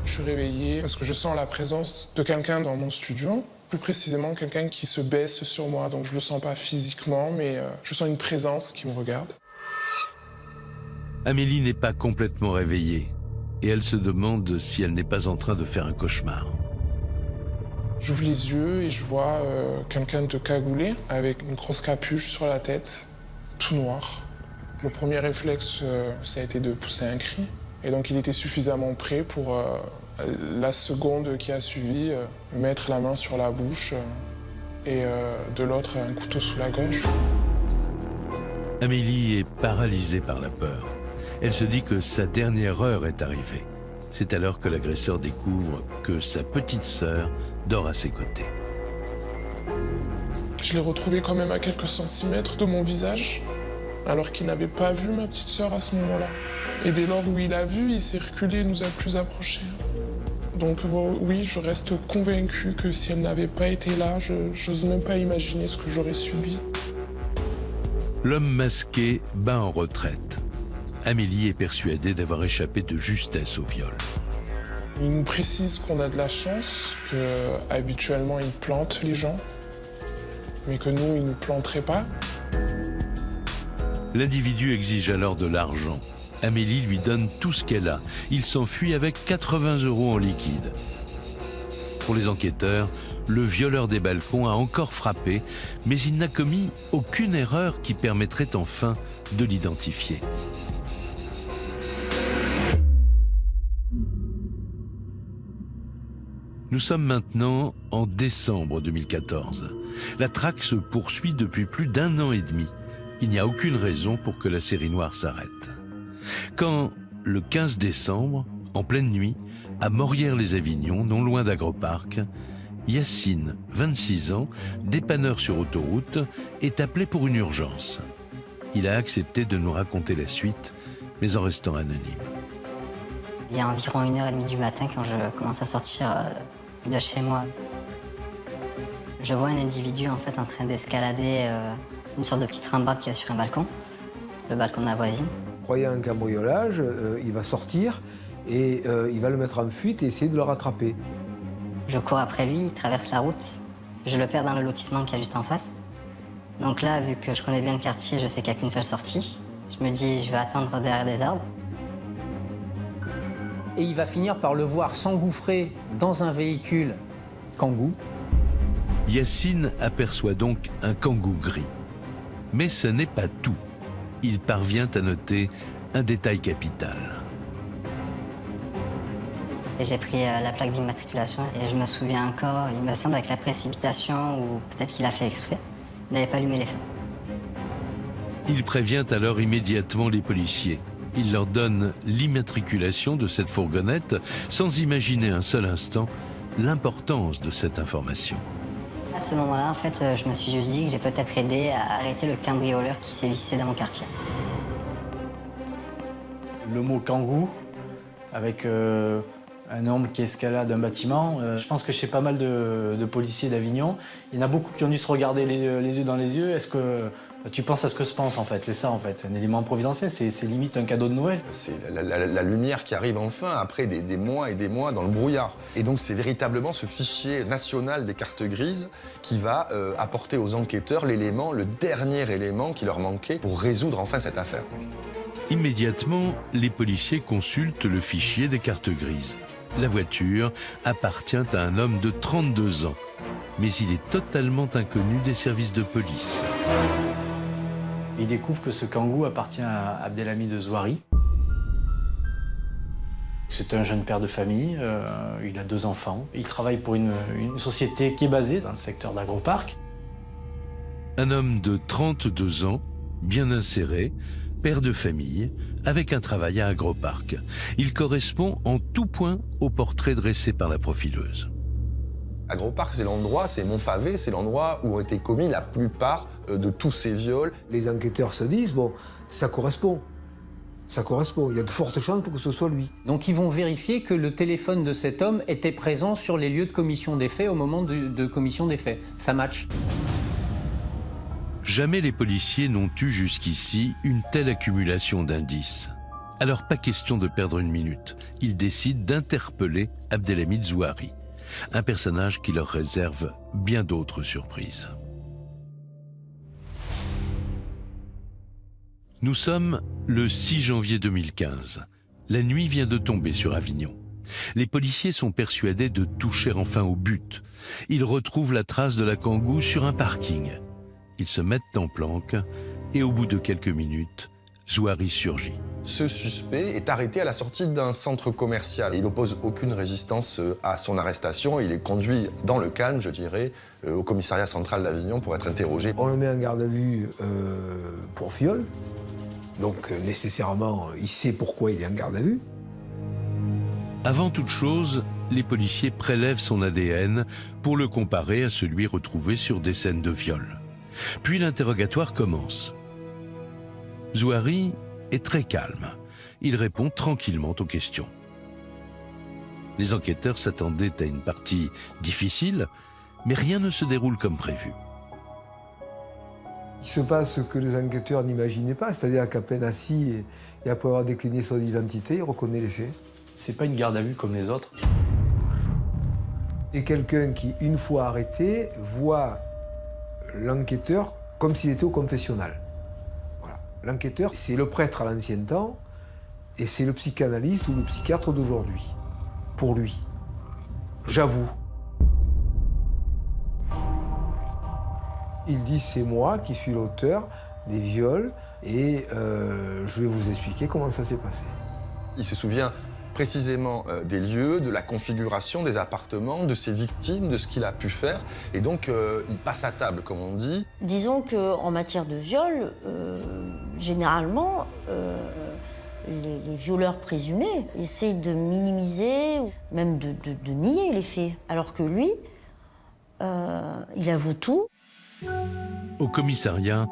S12: Je suis réveillée parce que je sens la présence de quelqu'un dans mon studio. Plus précisément, quelqu'un qui se baisse sur moi. Donc je le sens pas physiquement, mais je sens une présence qui me regarde.
S1: Amélie n'est pas complètement réveillée et elle se demande si elle n'est pas en train de faire un cauchemar.
S12: J'ouvre les yeux et je vois quelqu'un de cagoulé avec une grosse capuche sur la tête, tout noir. Le premier réflexe, ça a été de pousser un cri. Et donc il était suffisamment prêt pour La seconde qui a suivi, mettre la main sur la bouche et de l'autre un couteau sous la gorge.
S1: Amélie est paralysée par la peur. Elle se dit que sa dernière heure est arrivée. C'est alors que l'agresseur découvre que sa petite sœur dort à ses côtés.
S12: Je l'ai retrouvé quand même à quelques centimètres de mon visage, alors qu'il n'avait pas vu ma petite sœur à ce moment-là. Et dès lors où il a vu, il s'est reculé et nous a plus approchés. Donc oui, je reste convaincue que si elle n'avait pas été là, je n'ose même pas imaginer ce que j'aurais subi.
S1: L'homme masqué bat en retraite. Amélie est persuadée d'avoir échappé de justesse au viol.
S12: Il nous précise qu'on a de la chance, qu'habituellement il plante les gens, mais que nous, il ne nous planterait pas.
S1: L'individu exige alors de l'argent. Amélie lui donne tout ce qu'elle a. Il s'enfuit avec 80 € en liquide. Pour les enquêteurs, le violeur des balcons a encore frappé, mais il n'a commis aucune erreur qui permettrait enfin de l'identifier. Nous sommes maintenant en décembre 2014. La traque se poursuit depuis plus d'1 an et demi. Il n'y a aucune raison pour que la série noire s'arrête. Quand, le 15 décembre, en pleine nuit, à Morières-les-Avignon, non loin d'Agroparc, Yacine, 26 ans, dépanneur sur autoroute, est appelé pour une urgence. Il a accepté de nous raconter la suite, mais en restant anonyme.
S13: Il y a environ 1h30 du matin, quand je commence à sortir de chez moi, je vois un individu en fait en train d'escalader une sorte de petite rambarde qu'il y a sur un balcon, le balcon de la voisine.
S5: Croyant un cambriolage, il va sortir et il va le mettre en fuite et essayer de le rattraper.
S13: Je cours après lui, il traverse la route, je le perds dans le lotissement qui est juste en face. Donc là, vu que je connais bien le quartier, je sais qu'il n'y a qu'une seule sortie. Je me dis, je vais attendre derrière des arbres.
S6: Et il va finir par le voir s'engouffrer dans un véhicule Kangoo.
S1: Yacine aperçoit donc un Kangoo gris. Mais ce n'est pas tout. Il parvient à noter un détail capital.
S13: J'ai pris la plaque d'immatriculation et je me souviens encore, il me semble avec la précipitation, ou peut-être qu'il a fait exprès, il n'avait pas allumé les feux.
S1: Il prévient alors immédiatement les policiers. Il leur donne l'immatriculation de cette fourgonnette sans imaginer un seul instant l'importance de cette information.
S13: À ce moment-là, en fait, je me suis juste dit que j'ai peut-être aidé à arrêter le cambrioleur qui sévissait dans mon quartier.
S3: Le mot Kangoo, avec un homme qui escalade un bâtiment, je pense que chez pas mal de policiers d'Avignon, il y en a beaucoup qui ont dû se regarder les yeux dans les yeux. Est-ce que tu penses à ce que je pense en fait? C'est ça en fait, un élément providentiel, c'est limite un cadeau de Noël.
S2: C'est la lumière qui arrive enfin après des mois et des mois dans le brouillard. Et donc c'est véritablement ce fichier national des cartes grises qui va apporter aux enquêteurs l'élément, le dernier élément qui leur manquait pour résoudre enfin cette affaire.
S1: Immédiatement, les policiers consultent le fichier des cartes grises. La voiture appartient à un homme de 32 ans, mais il est totalement inconnu des services de police.
S3: Il découvre que ce Kangoo appartient à Abdelhamid Zouari. C'est un jeune père de famille, il a 2 enfants. Il travaille pour une société qui est basée dans le secteur d'Agroparc.
S1: Un homme de 32 ans, bien inséré, père de famille, avec un travail à Agroparc. Il correspond en tout point au portrait dressé par la profileuse.
S2: Agroparc, c'est l'endroit, c'est Montfavet, c'est l'endroit où ont été commis la plupart de tous ces viols.
S5: Les enquêteurs se disent, bon, ça correspond. Ça correspond. Il y a de fortes chances pour que ce soit lui.
S6: Donc ils vont vérifier que le téléphone de cet homme était présent sur les lieux de commission des faits au moment de commission des faits. Ça match.
S1: Jamais les policiers n'ont eu jusqu'ici une telle accumulation d'indices. Alors pas question de perdre une minute. Ils décident d'interpeller Abdelhamid Zouari, un personnage qui leur réserve bien d'autres surprises. Nous sommes le 6 janvier 2015. La nuit vient de tomber sur Avignon. Les policiers sont persuadés de toucher enfin au but. Ils retrouvent la trace de la Kangoo sur un parking. Ils se mettent en planque et au bout de quelques minutes, Zouari surgit.
S2: Ce suspect est arrêté à la sortie d'un centre commercial. Il n'oppose aucune résistance à son arrestation. Il est conduit dans le calme, je dirais, au commissariat central d'Avignon pour être interrogé.
S5: On le met en garde à vue pour viol. Donc nécessairement, il sait pourquoi il est en garde à vue.
S1: Avant toute chose, les policiers prélèvent son ADN pour le comparer à celui retrouvé sur des scènes de viol. Puis l'interrogatoire commence. Zouari est très calme. Il répond tranquillement aux questions. Les enquêteurs s'attendaient à une partie difficile, mais rien ne se déroule comme prévu.
S5: Il se passe ce que les enquêteurs n'imaginaient pas, c'est-à-dire qu'à peine assis et après avoir décliné son identité, il reconnaît les faits.
S3: C'est pas une garde à vue comme les autres.
S5: C'est quelqu'un qui, une fois arrêté, voit l'enquêteur comme s'il était au confessionnal. Voilà. L'enquêteur, c'est le prêtre à l'ancien temps et c'est le psychanalyste ou le psychiatre d'aujourd'hui. Pour lui. J'avoue. Il dit c'est moi qui suis l'auteur des viols et je vais vous expliquer comment ça s'est passé.
S2: Il se souvient précisément des lieux, de la configuration des appartements, de ses victimes, de ce qu'il a pu faire. Et donc, il passe à table, comme on dit.
S4: Disons qu'en matière de viol, généralement, les violeurs présumés essayent de minimiser, même de nier les faits. Alors que lui, il avoue tout.
S1: Au commissariat,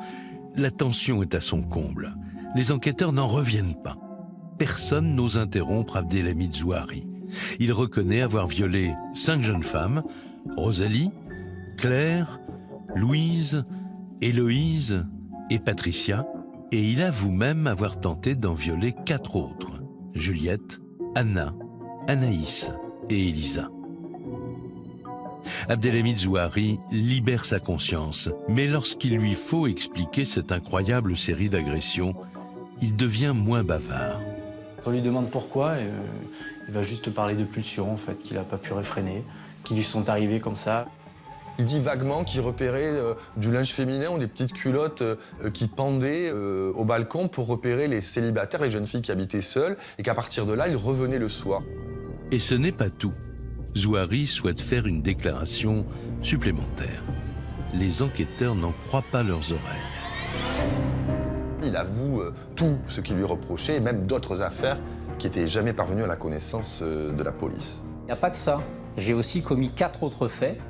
S1: la tension est à son comble. Les enquêteurs n'en reviennent pas. Personne n'ose interrompre Abdelhamid Zouari. Il reconnaît avoir violé 5 jeunes femmes, Rosalie, Claire, Louise, Héloïse et Patricia, et il avoue même avoir tenté d'en violer 4 autres, Juliette, Anna, Anaïs et Elisa. Abdelhamid Zouari libère sa conscience, mais lorsqu'il lui faut expliquer cette incroyable série d'agressions, il devient moins bavard.
S3: On lui demande pourquoi, et, il va juste parler de pulsions en fait, qu'il n'a pas pu réfréner, qui lui sont arrivées comme ça.
S2: Il dit vaguement qu'il repérait du linge féminin ou des petites culottes qui pendaient au balcon pour repérer les célibataires, les jeunes filles qui habitaient seules, et qu'à partir de là, il revenait le soir.
S1: Et ce n'est pas tout. Zouari souhaite faire une déclaration supplémentaire. Les enquêteurs n'en croient pas leurs oreilles.
S2: Il avoue tout ce qui lui reprochait, et même d'autres affaires qui n'étaient jamais parvenues à la connaissance de la police.
S6: Il n'y a pas que ça. J'ai aussi commis 4 autres faits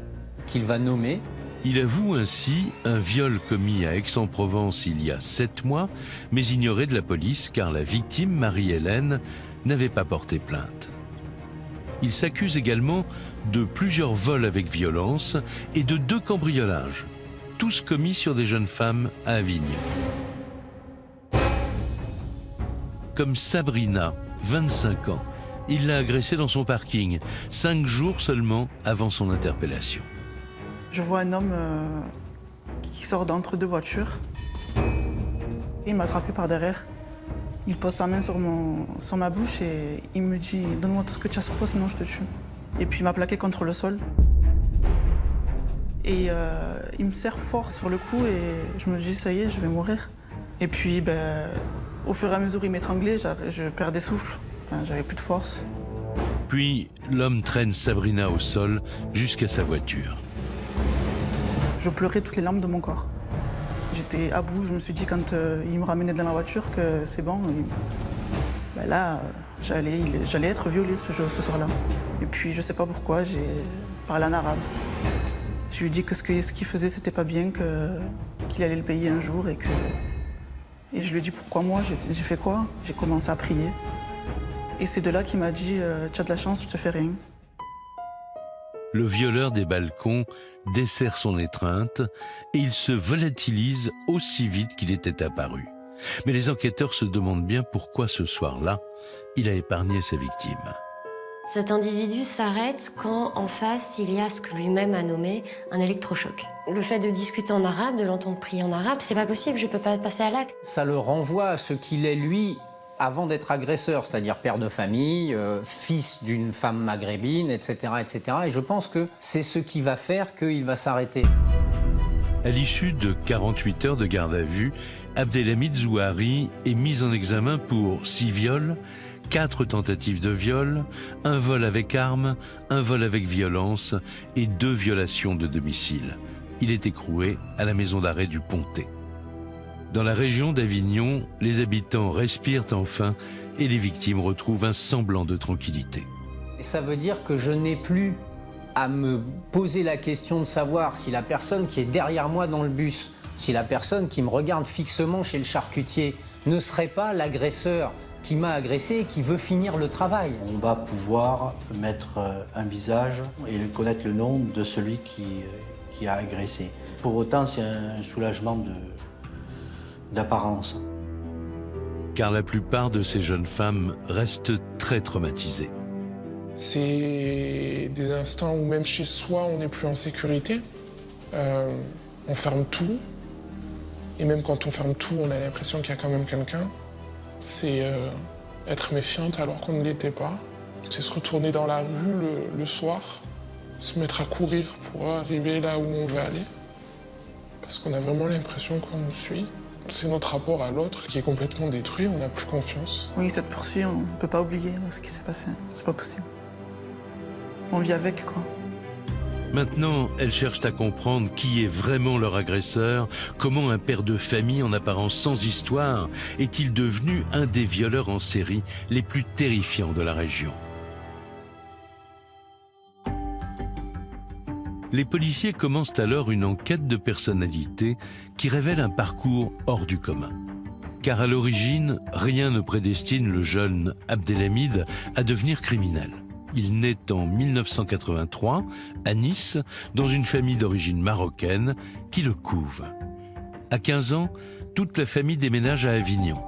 S6: qu'il va nommer.
S1: Il avoue ainsi un viol commis à Aix-en-Provence il y a 7 mois, mais ignoré de la police car la victime, Marie-Hélène, n'avait pas porté plainte. Il s'accuse également de plusieurs vols avec violence et de 2 cambriolages, tous commis sur des jeunes femmes à Avignon. Comme Sabrina, 25 ans, il l'a agressée dans son parking, 5 jours seulement avant son interpellation.
S14: Je vois un homme qui sort d'entre 2 voitures. Il m'a attrapé par derrière. Il pose sa main sur ma bouche et il me dit « Donne-moi tout ce que tu as sur toi, sinon je te tue ». Et puis il m'a plaqué contre le sol. Et il me serre fort sur le cou et je me dis « Ça y est, je vais mourir ». Et puis, au fur et à mesure, il m'étranglait, je perdais souffle. Enfin, j'avais plus de force.
S1: Puis, l'homme traîne Sabrina au sol jusqu'à sa voiture.
S14: Je pleurais toutes les larmes de mon corps. J'étais à bout, je me suis dit quand il me ramenait dans la voiture que c'est bon. Là, j'allais être violée ce soir-là. Et puis, je sais pas pourquoi, j'ai parlé en arabe. Je lui ai dit que ce qu'il faisait, c'était pas bien, qu'il allait le payer un jour et que... Et je lui ai dit pourquoi moi, j'ai fait quoi? J'ai commencé à prier. Et c'est de là qu'il m'a dit tu as de la chance, je te fais rien.
S1: Le violeur des balcons desserre son étreinte et il se volatilise aussi vite qu'il était apparu. Mais les enquêteurs se demandent bien pourquoi ce soir-là, il a épargné sa victime.
S10: Cet individu s'arrête quand en face il y a ce que lui-même a nommé un électrochoc. Le fait de discuter en arabe, de l'entendre prier en arabe, c'est pas possible, je peux pas passer à l'acte.
S6: Ça le renvoie à ce qu'il est lui avant d'être agresseur, c'est-à-dire père de famille, fils d'une femme maghrébine, etc., etc. Et je pense que c'est ce qui va faire qu'il va s'arrêter.
S1: À l'issue de 48 heures de garde à vue, Abdelhamid Zouhari est mis en examen pour 6 viols, 4 tentatives de viol, 1 vol avec arme, 1 vol avec violence et 2 violations de domicile. Il est écroué à la maison d'arrêt du Pontet. Dans la région d'Avignon, les habitants respirent enfin et les victimes retrouvent un semblant de tranquillité.
S6: Et ça veut dire que je n'ai plus à me poser la question de savoir si la personne qui est derrière moi dans le bus, si la personne qui me regarde fixement chez le charcutier ne serait pas l'agresseur qui m'a agressé et qui veut finir le travail.
S9: On va pouvoir mettre un visage et connaître le nom de celui qui a agressé. Pour autant, c'est un soulagement d'apparence.
S1: Car la plupart de ces jeunes femmes restent très traumatisées.
S12: C'est des instants où même chez soi, on n'est plus en sécurité. On ferme tout. Et même quand on ferme tout, on a l'impression qu'il y a quand même quelqu'un. C'est être méfiante alors qu'on ne l'était pas. C'est se retourner dans la rue le soir, se mettre à courir pour arriver là où on veut aller. Parce qu'on a vraiment l'impression qu'on nous suit. C'est notre rapport à l'autre qui est complètement détruit, on n'a plus confiance.
S14: Oui, cette poursuite, on ne peut pas oublier ce qui s'est passé. C'est pas possible. On vit avec, quoi.
S1: Maintenant, elles cherchent à comprendre qui est vraiment leur agresseur, comment un père de famille en apparence sans histoire est-il devenu un des violeurs en série les plus terrifiants de la région. Les policiers commencent alors une enquête de personnalité qui révèle un parcours hors du commun. Car à l'origine, rien ne prédestine le jeune Abdelhamid à devenir criminel. Il naît en 1983 à Nice, dans une famille d'origine marocaine qui le couve. À 15 ans, toute la famille déménage à Avignon.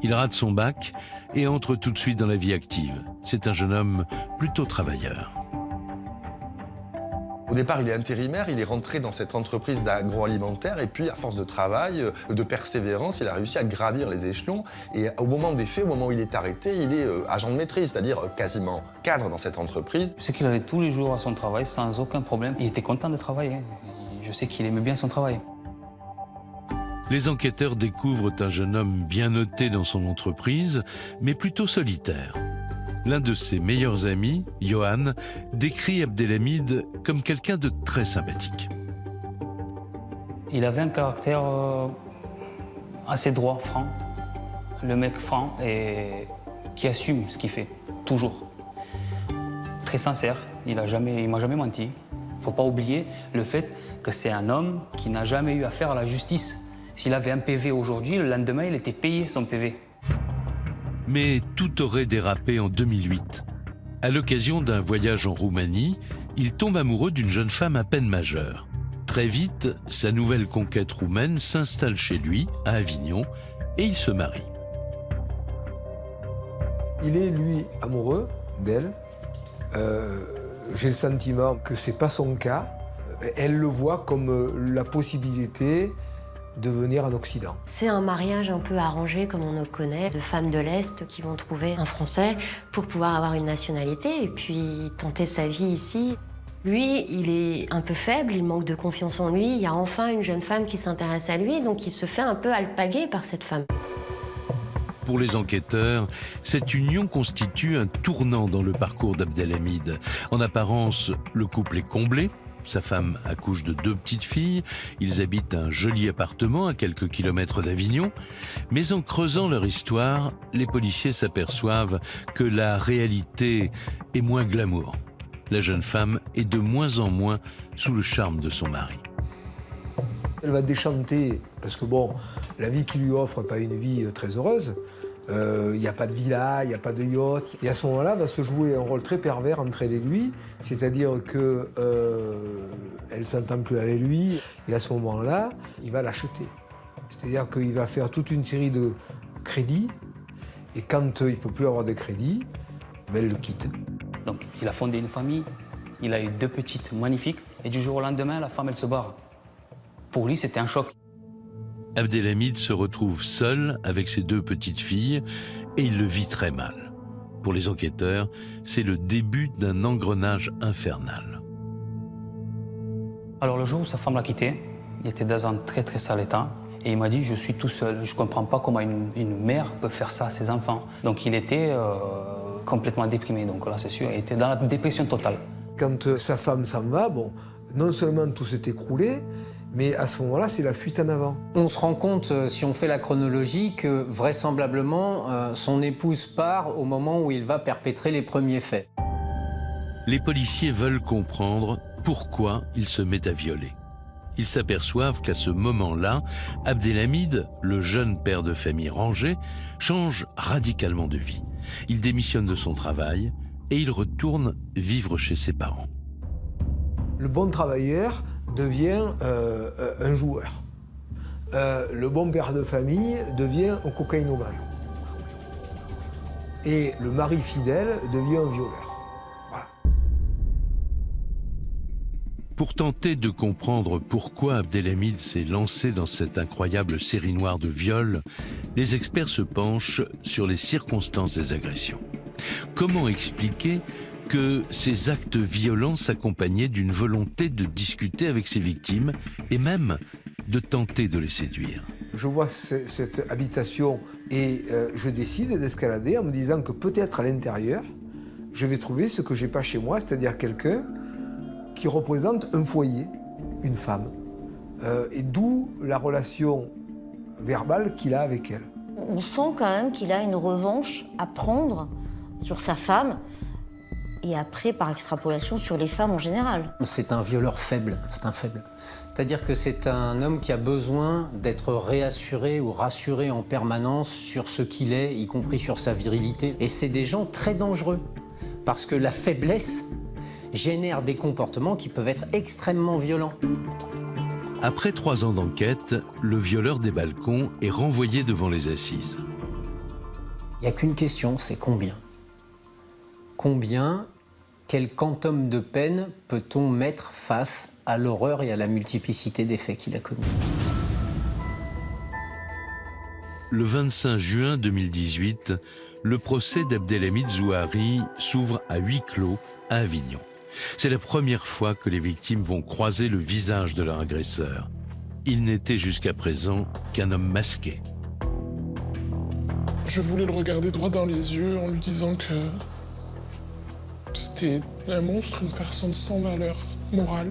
S1: Il rate son bac et entre tout de suite dans la vie active. C'est un jeune homme plutôt travailleur.
S2: Au départ, il est intérimaire, il est rentré dans cette entreprise d'agroalimentaire et puis, à force de travail, de persévérance, il a réussi à gravir les échelons. Et au moment des faits, au moment où il est arrêté, il est agent de maîtrise, c'est-à-dire quasiment cadre dans cette entreprise.
S15: Je sais qu'il allait tous les jours à son travail sans aucun problème. Il était content de travailler. Je sais qu'il aimait bien son travail.
S1: Les enquêteurs découvrent un jeune homme bien noté dans son entreprise, mais plutôt solitaire. L'un de ses meilleurs amis, Johan, décrit Abdelhamid comme quelqu'un de très sympathique.
S15: Il avait un caractère assez droit, franc. Le mec franc et qui assume ce qu'il fait, toujours. Très sincère, il m'a jamais menti. Il ne faut pas oublier le fait que c'est un homme qui n'a jamais eu affaire à la justice. S'il avait un PV aujourd'hui, le lendemain, il était payé son PV.
S1: Mais tout aurait dérapé en 2008. À l'occasion d'un voyage en Roumanie, il tombe amoureux d'une jeune femme à peine majeure. Très vite, sa nouvelle conquête roumaine s'installe chez lui, à Avignon, et il se marie.
S5: Il est, lui, amoureux d'elle. J'ai le sentiment que c'est pas son cas. Elle le voit comme la possibilité de venir en Occident.
S10: C'est un mariage un peu arrangé, comme on le connaît, de femmes de l'Est qui vont trouver un Français pour pouvoir avoir une nationalité et puis tenter sa vie ici. Lui, il est un peu faible, il manque de confiance en lui. Il y a enfin une jeune femme qui s'intéresse à lui, donc il se fait un peu alpaguer par cette femme.
S1: Pour les enquêteurs, cette union constitue un tournant dans le parcours d'Abdelhamid. En apparence, le couple est comblé. Sa femme accouche de 2 petites filles, ils habitent un joli appartement à quelques kilomètres d'Avignon. Mais en creusant leur histoire, les policiers s'aperçoivent que la réalité est moins glamour. La jeune femme est de moins en moins sous le charme de son mari.
S5: Elle va déchanter, parce que bon, la vie qu'il lui offre n'est pas une vie très heureuse. Il n'y a pas de villa, il n'y a pas de yacht. Et à ce moment-là, va se jouer un rôle très pervers entre elle et lui, c'est-à-dire qu'elle ne s'entend plus avec lui, et à ce moment-là, il va l'acheter. C'est-à-dire qu'il va faire toute une série de crédits, et quand il ne peut plus avoir de crédit, elle le quitte.
S15: Donc il a fondé une famille, il a eu 2 petites magnifiques, et du jour au lendemain, la femme, elle se barre. Pour lui, c'était un choc.
S1: Abdelhamid se retrouve seul avec ses 2 petites filles et il le vit très mal. Pour les enquêteurs, c'est le début d'un engrenage infernal.
S15: Alors le jour où sa femme l'a quitté, il était dans un très très sale état. Et il m'a dit, je suis tout seul, je ne comprends pas comment une mère peut faire ça à ses enfants. Donc il était complètement déprimé, donc là c'est sûr, il était dans la dépression totale.
S5: Quand sa femme s'en va, bon, non seulement tout s'est écroulé, mais à ce moment-là, c'est la fuite en avant.
S6: On se rend compte, si on fait la chronologie, que vraisemblablement, son épouse part au moment où il va perpétrer les premiers faits.
S1: Les policiers veulent comprendre pourquoi il se met à violer. Ils s'aperçoivent qu'à ce moment-là, Abdelhamid, le jeune père de famille rangé, change radicalement de vie. Il démissionne de son travail et il retourne vivre chez ses parents.
S5: Le bon travailleur devient un joueur. Le bon père de famille devient un cocaïnomane. Et le mari fidèle devient un violeur. Voilà.
S1: Pour tenter de comprendre pourquoi Abdelhamid s'est lancé dans cette incroyable série noire de viols, les experts se penchent sur les circonstances des agressions. Comment expliquer que ces actes violents s'accompagnaient d'une volonté de discuter avec ses victimes et même de tenter de les séduire?
S5: Je vois cette habitation et je décide d'escalader en me disant que peut-être à l'intérieur, je vais trouver ce que j'ai pas chez moi, c'est-à-dire quelqu'un qui représente un foyer, une femme. Et d'où la relation verbale qu'il a avec elle.
S4: On sent quand même qu'il a une revanche à prendre sur sa femme et après, par extrapolation, sur les femmes en général.
S6: C'est un violeur faible, c'est un faible. C'est-à-dire que c'est un homme qui a besoin d'être réassuré ou rassuré en permanence sur ce qu'il est, y compris sur sa virilité. Et c'est des gens très dangereux, parce que la faiblesse génère des comportements qui peuvent être extrêmement violents.
S1: Après 3 ans d'enquête, le violeur des balcons est renvoyé devant les assises.
S6: Il n'y a qu'une question, c'est combien? Combien, quel quantum de peine peut-on mettre face à l'horreur et à la multiplicité des faits qu'il a commis?
S1: Le 25 juin 2018, le procès d'Abdelhamid Zouhari s'ouvre à huis clos à Avignon. C'est la première fois que les victimes vont croiser le visage de leur agresseur. Il n'était jusqu'à présent qu'un homme masqué.
S12: Je voulais le regarder droit dans les yeux en lui disant que c'était un monstre, une personne sans valeur morale.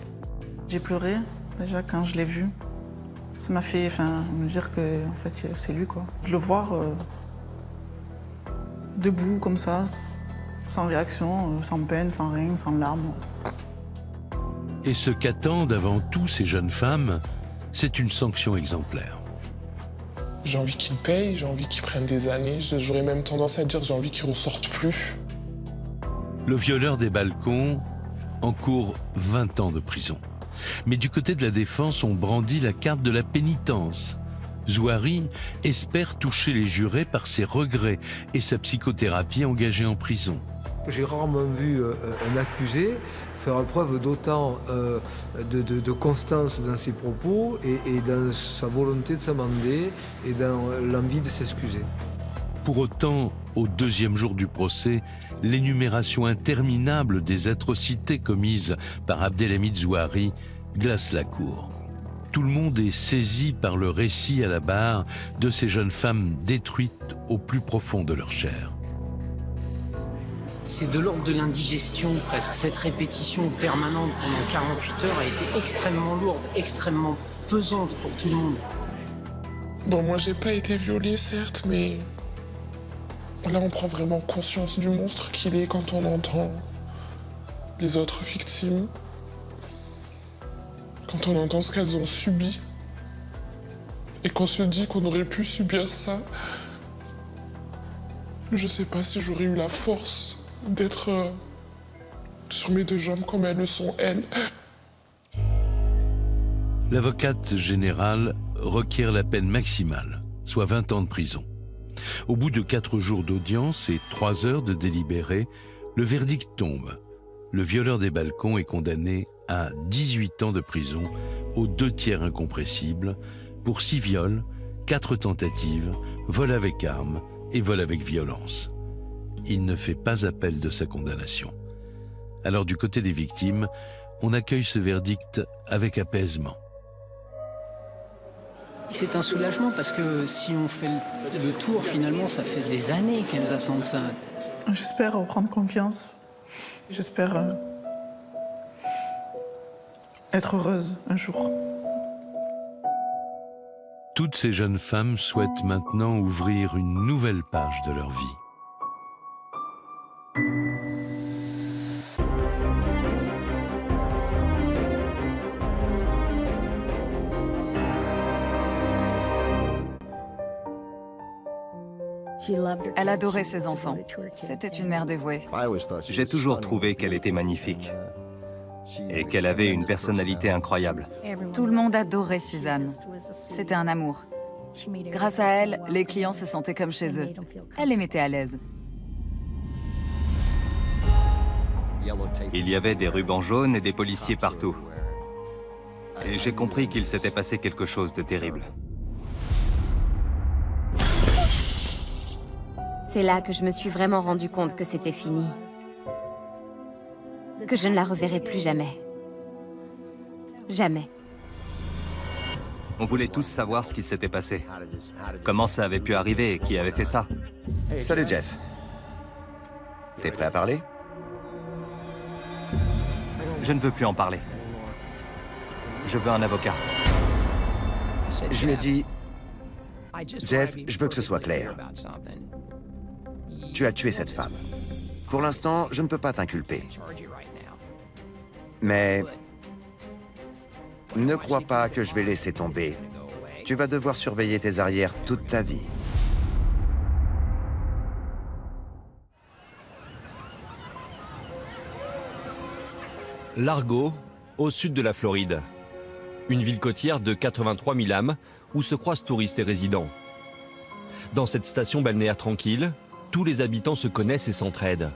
S14: J'ai pleuré déjà quand je l'ai vu. Ça m'a fait me dire que en fait, c'est lui, quoi. De le voir debout comme ça, sans réaction, sans peine, sans rien, sans larmes.
S1: Et ce qu'attendent avant tout ces jeunes femmes, c'est une sanction exemplaire.
S12: J'ai envie qu'il paye, j'ai envie qu'il prenne des années. J'aurais même tendance à dire j'ai envie qu'il ressorte plus.
S1: Le violeur des balcons encourt 20 ans de prison. Mais du côté de la défense, on brandit la carte de la pénitence. Zouhari espère toucher les jurés par ses regrets et sa psychothérapie engagée en prison.
S5: J'ai rarement vu un accusé faire preuve d'autant de constance dans ses propos et dans sa volonté de s'amender et dans l'envie de s'excuser.
S1: Pour autant, au 2e jour du procès, l'énumération interminable des atrocités commises par Abdelhamid Zouhari glace la cour. Tout le monde est saisi par le récit à la barre de ces jeunes femmes détruites au plus profond de leur chair.
S6: C'est de l'ordre de l'indigestion presque. Cette répétition permanente pendant 48 heures a été extrêmement lourde, extrêmement pesante pour tout le monde.
S12: Bon, moi j'ai pas été violée certes, mais là on prend vraiment conscience du monstre qu'il est quand on entend les autres victimes, quand on entend ce qu'elles ont subi et qu'on se dit qu'on aurait pu subir ça. Je sais pas si j'aurais eu la force d'être sur mes 2 jambes comme elles le sont, elles.
S1: L'avocate générale requiert la peine maximale, soit 20 ans de prison. Au bout de 4 jours d'audience et 3 heures de délibéré, le verdict tombe. Le violeur des balcons est condamné à 18 ans de prison aux 2 tiers incompressibles pour 6 viols, 4 tentatives, vol avec arme et vol avec violence. Il ne fait pas appel de sa condamnation. Alors du côté des victimes, on accueille ce verdict avec apaisement.
S6: C'est un soulagement parce que si on fait le tour, finalement, ça fait des années qu'elles attendent ça.
S14: J'espère reprendre confiance. J'espère être heureuse un jour.
S1: Toutes ces jeunes femmes souhaitent maintenant ouvrir une nouvelle page de leur vie.
S16: Elle adorait ses enfants. C'était une mère dévouée.
S17: J'ai toujours trouvé qu'elle était magnifique et qu'elle avait une personnalité incroyable.
S16: Tout le monde adorait Suzanne. C'était un amour. Grâce à elle, les clients se sentaient comme chez eux. Elle les mettait à l'aise.
S17: Il y avait des rubans jaunes et des policiers partout. Et j'ai compris qu'il s'était passé quelque chose de terrible.
S18: C'est là que je me suis vraiment rendu compte que c'était fini. Que je ne la reverrai plus jamais. Jamais.
S17: On voulait tous savoir ce qui s'était passé. Comment ça avait pu arriver et qui avait fait ça.
S19: Salut Jeff. T'es prêt à parler?
S17: Je ne veux plus en parler. Je veux un avocat.
S19: Je lui ai dit, Jeff, je veux que ce soit clair. Tu as tué cette femme. Pour l'instant, je ne peux pas t'inculper. Mais ne crois pas que je vais laisser tomber. Tu vas devoir surveiller tes arrières toute ta vie.
S20: Largo, au sud de la Floride. Une ville côtière de 83 000 âmes où se croisent touristes et résidents. Dans cette station balnéaire tranquille, tous les habitants se connaissent et s'entraident.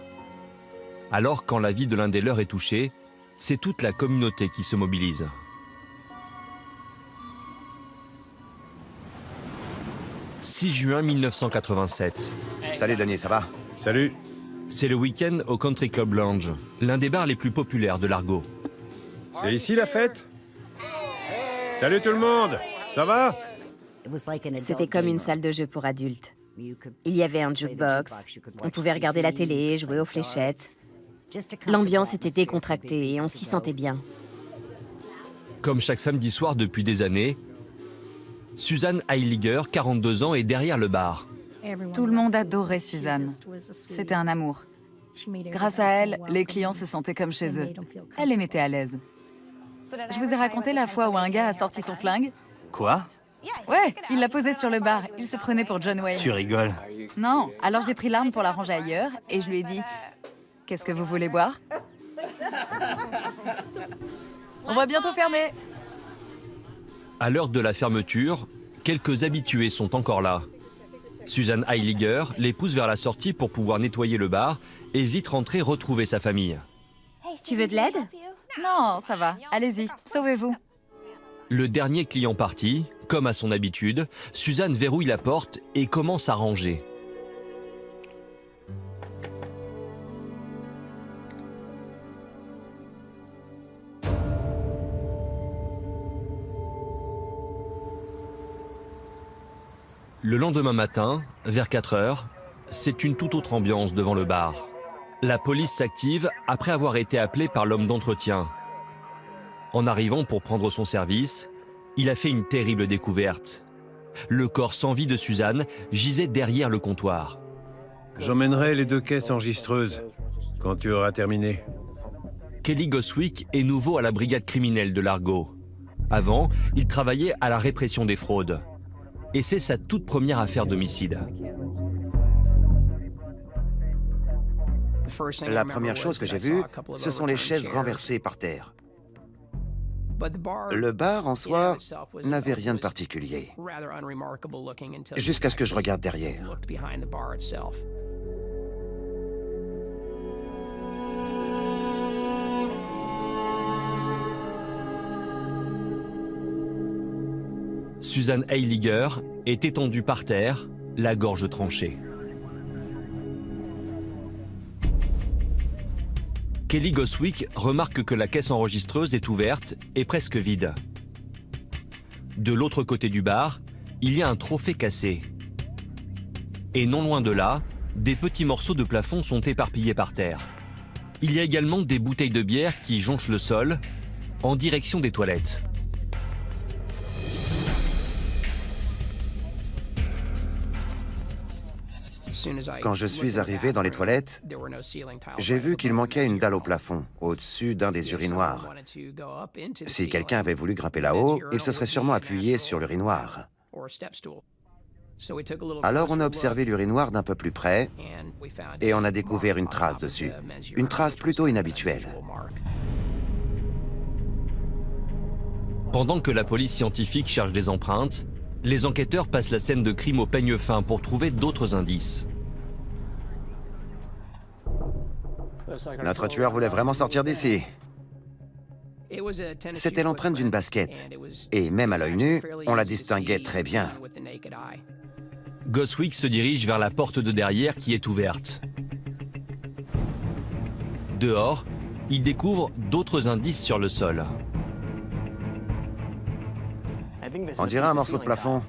S20: Alors, quand la vie de l'un des leurs est touchée, c'est toute la communauté qui se mobilise. « 6 juin 1987.
S19: Salut Denis, ça va?
S20: Salut. C'est le week-end au Country Club Lounge, l'un des bars les plus populaires de Largo.
S21: C'est ici la fête? Salut tout le monde, ça va?
S18: C'était comme une salle de jeu pour adultes. Il y avait un jukebox, on pouvait regarder la télé, jouer aux fléchettes. L'ambiance était décontractée et on s'y sentait bien.
S20: Comme chaque samedi soir depuis des années, Suzanne Heiliger, 42 ans, est derrière le bar.
S16: Tout le monde adorait Suzanne. C'était un amour. Grâce à elle, les clients se sentaient comme chez eux. Elle les mettait à l'aise. Je vous ai raconté la fois où un gars a sorti son flingue?
S17: Quoi?
S16: Ouais, il l'a posé sur le bar. Il se prenait pour John Wayne.
S17: Tu rigoles?
S16: Non, alors j'ai pris l'arme pour la ranger ailleurs et je lui ai dit « Qu'est-ce que vous voulez boire ?» On va bientôt fermer.
S20: À l'heure de la fermeture, quelques habitués sont encore là. Suzanne Heiliger les pousse vers la sortie pour pouvoir nettoyer le bar et vite rentrer retrouver sa famille.
S18: Tu veux de l'aide?
S16: Non, ça va. Allez-y, sauvez-vous.
S20: Le dernier client parti, comme à son habitude, Suzanne verrouille la porte et commence à ranger. Le lendemain matin, vers 4 heures, c'est une toute autre ambiance devant le bar. La police s'active après avoir été appelée par l'homme d'entretien. En arrivant pour prendre son service, il a fait une terrible découverte. Le corps sans vie de Suzanne gisait derrière le comptoir.
S21: J'emmènerai les 2 caisses enregistreuses quand tu auras terminé.
S20: Kelly Goswick est nouveau à la brigade criminelle de Largo. Avant, il travaillait à la répression des fraudes. Et c'est sa toute première affaire d'homicide.
S19: La première chose que j'ai vue, ce sont les chaises renversées par terre. Le bar, en soi, n'avait rien de particulier. Jusqu'à ce que je regarde derrière.
S20: Suzanne Heiliger est étendue par terre, la gorge tranchée. Kelly Goswick remarque que la caisse enregistreuse est ouverte et presque vide. De l'autre côté du bar, il y a un trophée cassé. Et non loin de là, des petits morceaux de plafond sont éparpillés par terre. Il y a également des bouteilles de bière qui jonchent le sol en direction des toilettes.
S19: Quand je suis arrivé dans les toilettes, j'ai vu qu'il manquait une dalle au plafond, au-dessus d'un des urinoirs. Si quelqu'un avait voulu grimper là-haut, il se serait sûrement appuyé sur l'urinoir. Alors on a observé l'urinoir d'un peu plus près et on a découvert une trace dessus. Une trace plutôt inhabituelle.
S20: Pendant que la police scientifique cherche des empreintes, les enquêteurs passent la scène de crime au peigne fin pour trouver d'autres indices.
S19: Notre tueur voulait vraiment sortir d'ici. C'était l'empreinte d'une basket. Et même à l'œil nu, on la distinguait très bien.
S20: Goswick se dirige vers la porte de derrière qui est ouverte. Dehors, il découvre d'autres indices sur le sol.
S19: On dirait un morceau de plafond,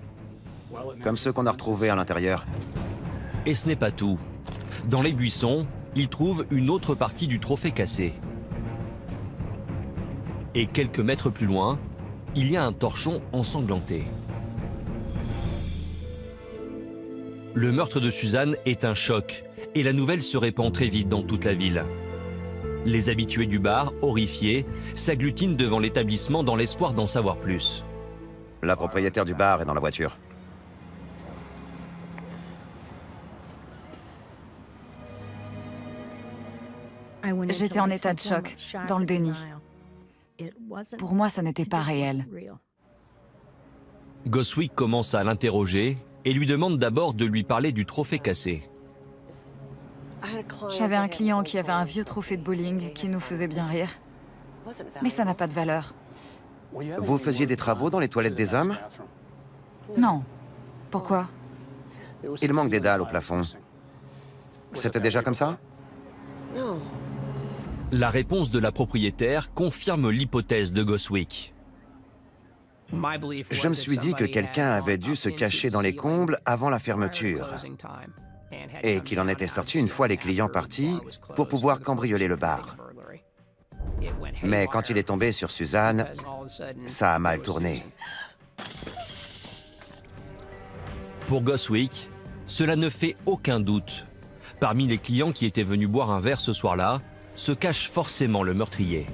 S19: comme ceux qu'on a retrouvés à l'intérieur.
S20: Et ce n'est pas tout. Dans les buissons, il trouve une autre partie du trophée cassé. Et quelques mètres plus loin, il y a un torchon ensanglanté. Le meurtre de Suzanne est un choc et la nouvelle se répand très vite dans toute la ville. Les habitués du bar, horrifiés, s'agglutinent devant l'établissement dans l'espoir d'en savoir plus.
S19: La propriétaire du bar est dans la voiture.
S16: J'étais en état de choc, dans le déni. Pour moi, ça n'était pas réel.
S20: Goswick commence à l'interroger et lui demande d'abord de lui parler du trophée cassé.
S16: J'avais un client qui avait un vieux trophée de bowling qui nous faisait bien rire. Mais ça n'a pas de valeur.
S19: Vous faisiez des travaux dans les toilettes des hommes?
S16: Non. Pourquoi?
S19: Il manque des dalles au plafond. C'était déjà comme ça?
S20: La réponse de la propriétaire confirme l'hypothèse de Goswick.
S19: Je me suis dit que quelqu'un avait dû se cacher dans les combles avant la fermeture et qu'il en était sorti une fois les clients partis pour pouvoir cambrioler le bar. Mais quand il est tombé sur Suzanne, ça a mal tourné.
S20: Pour Goswick, cela ne fait aucun doute. Parmi les clients qui étaient venus boire un verre ce soir-là, se cache forcément le meurtrier.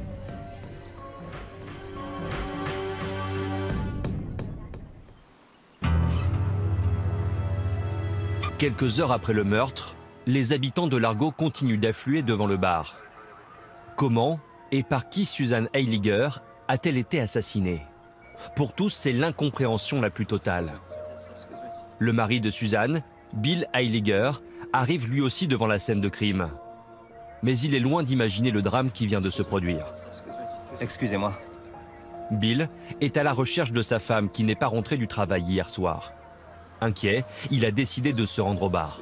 S20: Quelques heures après le meurtre, les habitants de Largo continuent d'affluer devant le bar. Comment et par qui Suzanne Heiliger a-t-elle été assassinée? Pour tous, c'est l'incompréhension la plus totale. Le mari de Suzanne, Bill Heiliger, arrive lui aussi devant la scène de crime. Mais il est loin d'imaginer le drame qui vient de se produire.
S17: Excusez-moi.
S20: Bill est à la recherche de sa femme qui n'est pas rentrée du travail hier soir. Inquiet, il a décidé de se rendre au bar.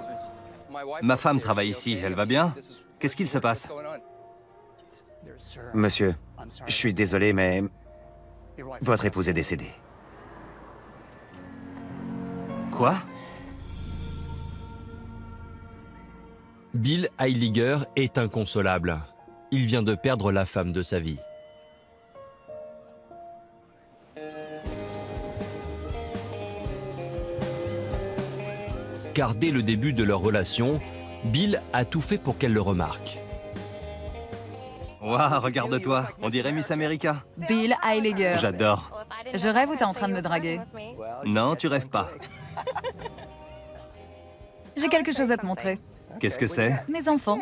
S17: Ma femme travaille ici, elle va bien? Qu'est-ce qu'il se passe?
S19: Monsieur, je suis désolé, mais votre épouse est décédée.
S17: Quoi?
S20: Bill Heiliger est inconsolable. Il vient de perdre la femme de sa vie. Car dès le début de leur relation, Bill a tout fait pour qu'elle le remarque.
S17: Waouh, regarde-toi, on dirait Miss America.
S16: Bill Heiliger.
S17: J'adore.
S16: Je rêve ou t'es en train de me draguer?
S17: Non, tu rêves pas.
S16: J'ai quelque chose à te montrer.
S17: Qu'est-ce que c'est?
S16: Mes enfants.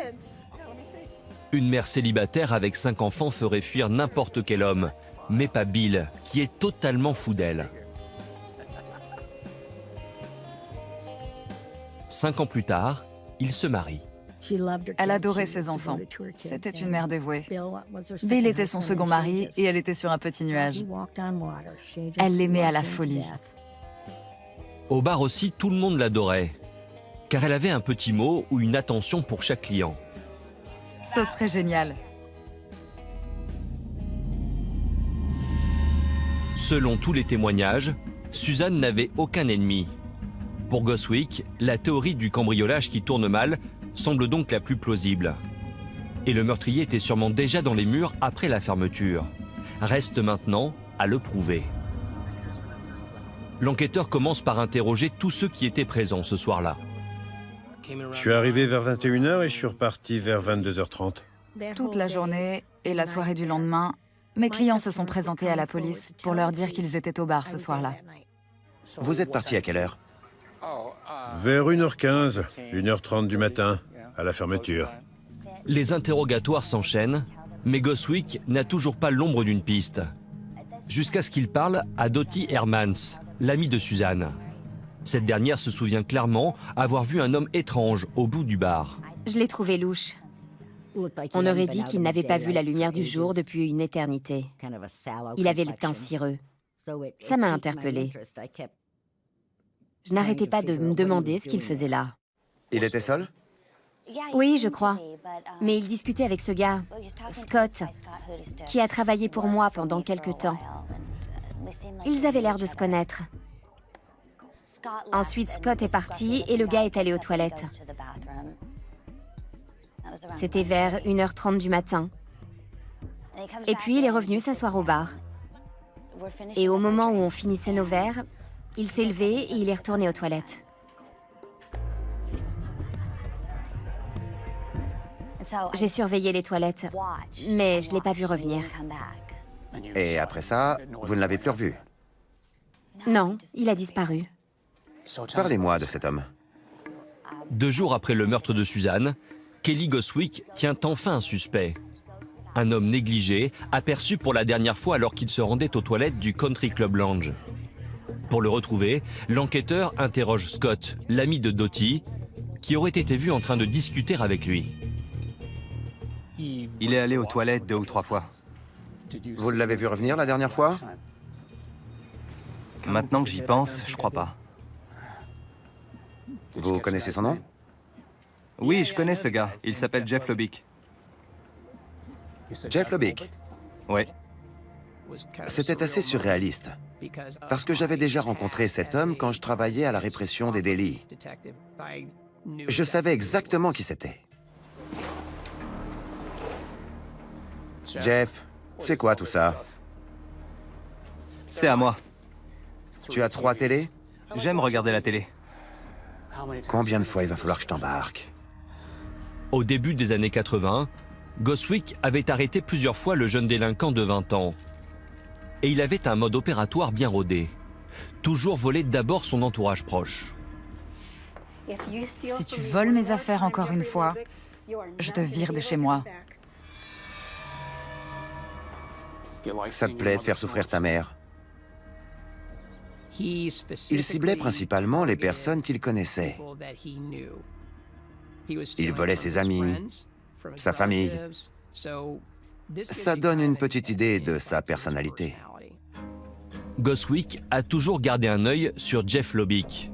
S20: Une mère célibataire avec 5 enfants ferait fuir n'importe quel homme, mais pas Bill, qui est totalement fou d'elle. 5 ans plus tard, il se marie.
S16: Elle adorait ses enfants. C'était une mère dévouée. Bill était son second mari et elle était sur un petit nuage. Elle l'aimait à la folie.
S20: Au bar aussi, tout le monde l'adorait, car elle avait un petit mot ou une attention pour chaque client.
S16: Ce serait génial.
S20: Selon tous les témoignages, Suzanne n'avait aucun ennemi. Pour Goswick, la théorie du cambriolage qui tourne mal semble donc la plus plausible. Et le meurtrier était sûrement déjà dans les murs après la fermeture. Reste maintenant à le prouver. L'enquêteur commence par interroger tous ceux qui étaient présents ce soir-là.
S21: Je suis arrivé vers 21h et je suis reparti vers 22h30.
S16: Toute la journée et la soirée du lendemain, mes clients se sont présentés à la police pour leur dire qu'ils étaient au bar ce soir-là.
S19: Vous êtes parti à quelle heure?
S21: Vers 1h15, 1h30 du matin, à la fermeture.
S20: Les interrogatoires s'enchaînent, mais Goswick n'a toujours pas l'ombre d'une piste. Jusqu'à ce qu'il parle à Dottie Hermans, l'amie de Suzanne. Cette dernière se souvient clairement avoir vu un homme étrange au bout du bar.
S18: Je l'ai trouvé louche. On aurait dit qu'il n'avait pas vu la lumière du jour depuis une éternité. Il avait le teint cireux. Ça m'a interpellée. Je n'arrêtais pas de me demander ce qu'il faisait là.
S19: Il était seul?
S18: Oui, je crois. Mais il discutait avec ce gars, Scott, qui a travaillé pour moi pendant quelque temps. Ils avaient l'air de se connaître. Ensuite, Scott est parti et le gars est allé aux toilettes. C'était vers 1h30 du matin. Et puis, il est revenu s'asseoir au bar. Et au moment où on finissait nos verres, il s'est levé et il est retourné aux toilettes. J'ai surveillé les toilettes, mais je ne l'ai pas vu revenir.
S19: Et après ça, vous ne l'avez plus revu?
S18: Non, il a disparu.
S19: Parlez-moi de cet homme.
S20: 2 jours après le meurtre de Suzanne, Kelly Goswick tient enfin un suspect. Un homme négligé, aperçu pour la dernière fois alors qu'il se rendait aux toilettes du Country Club Lounge. Pour le retrouver, l'enquêteur interroge Scott, l'ami de Dottie, qui aurait été vu en train de discuter avec lui.
S17: Il est allé aux toilettes 2 ou 3 fois.
S19: Vous l'avez vu revenir la dernière fois?
S17: Maintenant que j'y pense, je crois pas.
S19: Vous connaissez son nom?
S17: Oui, je connais ce gars. Il s'appelle Jeff Lobick.
S19: Jeff Lobick?
S17: Oui.
S19: C'était assez surréaliste, parce que j'avais déjà rencontré cet homme quand je travaillais à la répression des délits. Je savais exactement qui c'était. Jeff, c'est quoi tout ça?
S17: C'est à moi.
S19: Tu as 3 télés?
S17: J'aime regarder la télé.
S19: Combien de fois il va falloir que je t'embarque?
S20: Au début des années 80, Goswick avait arrêté plusieurs fois le jeune délinquant de 20 ans. Et il avait un mode opératoire bien rodé. Toujours voler d'abord son entourage proche.
S16: Si tu voles mes affaires encore une fois, je te vire de chez moi.
S19: Ça te plaît de faire souffrir ta mère? Il ciblait principalement les personnes qu'il connaissait. Il volait ses amis, sa famille. Ça donne une petite idée de sa personnalité.
S20: Goswick a toujours gardé un œil sur Jeff Lobick.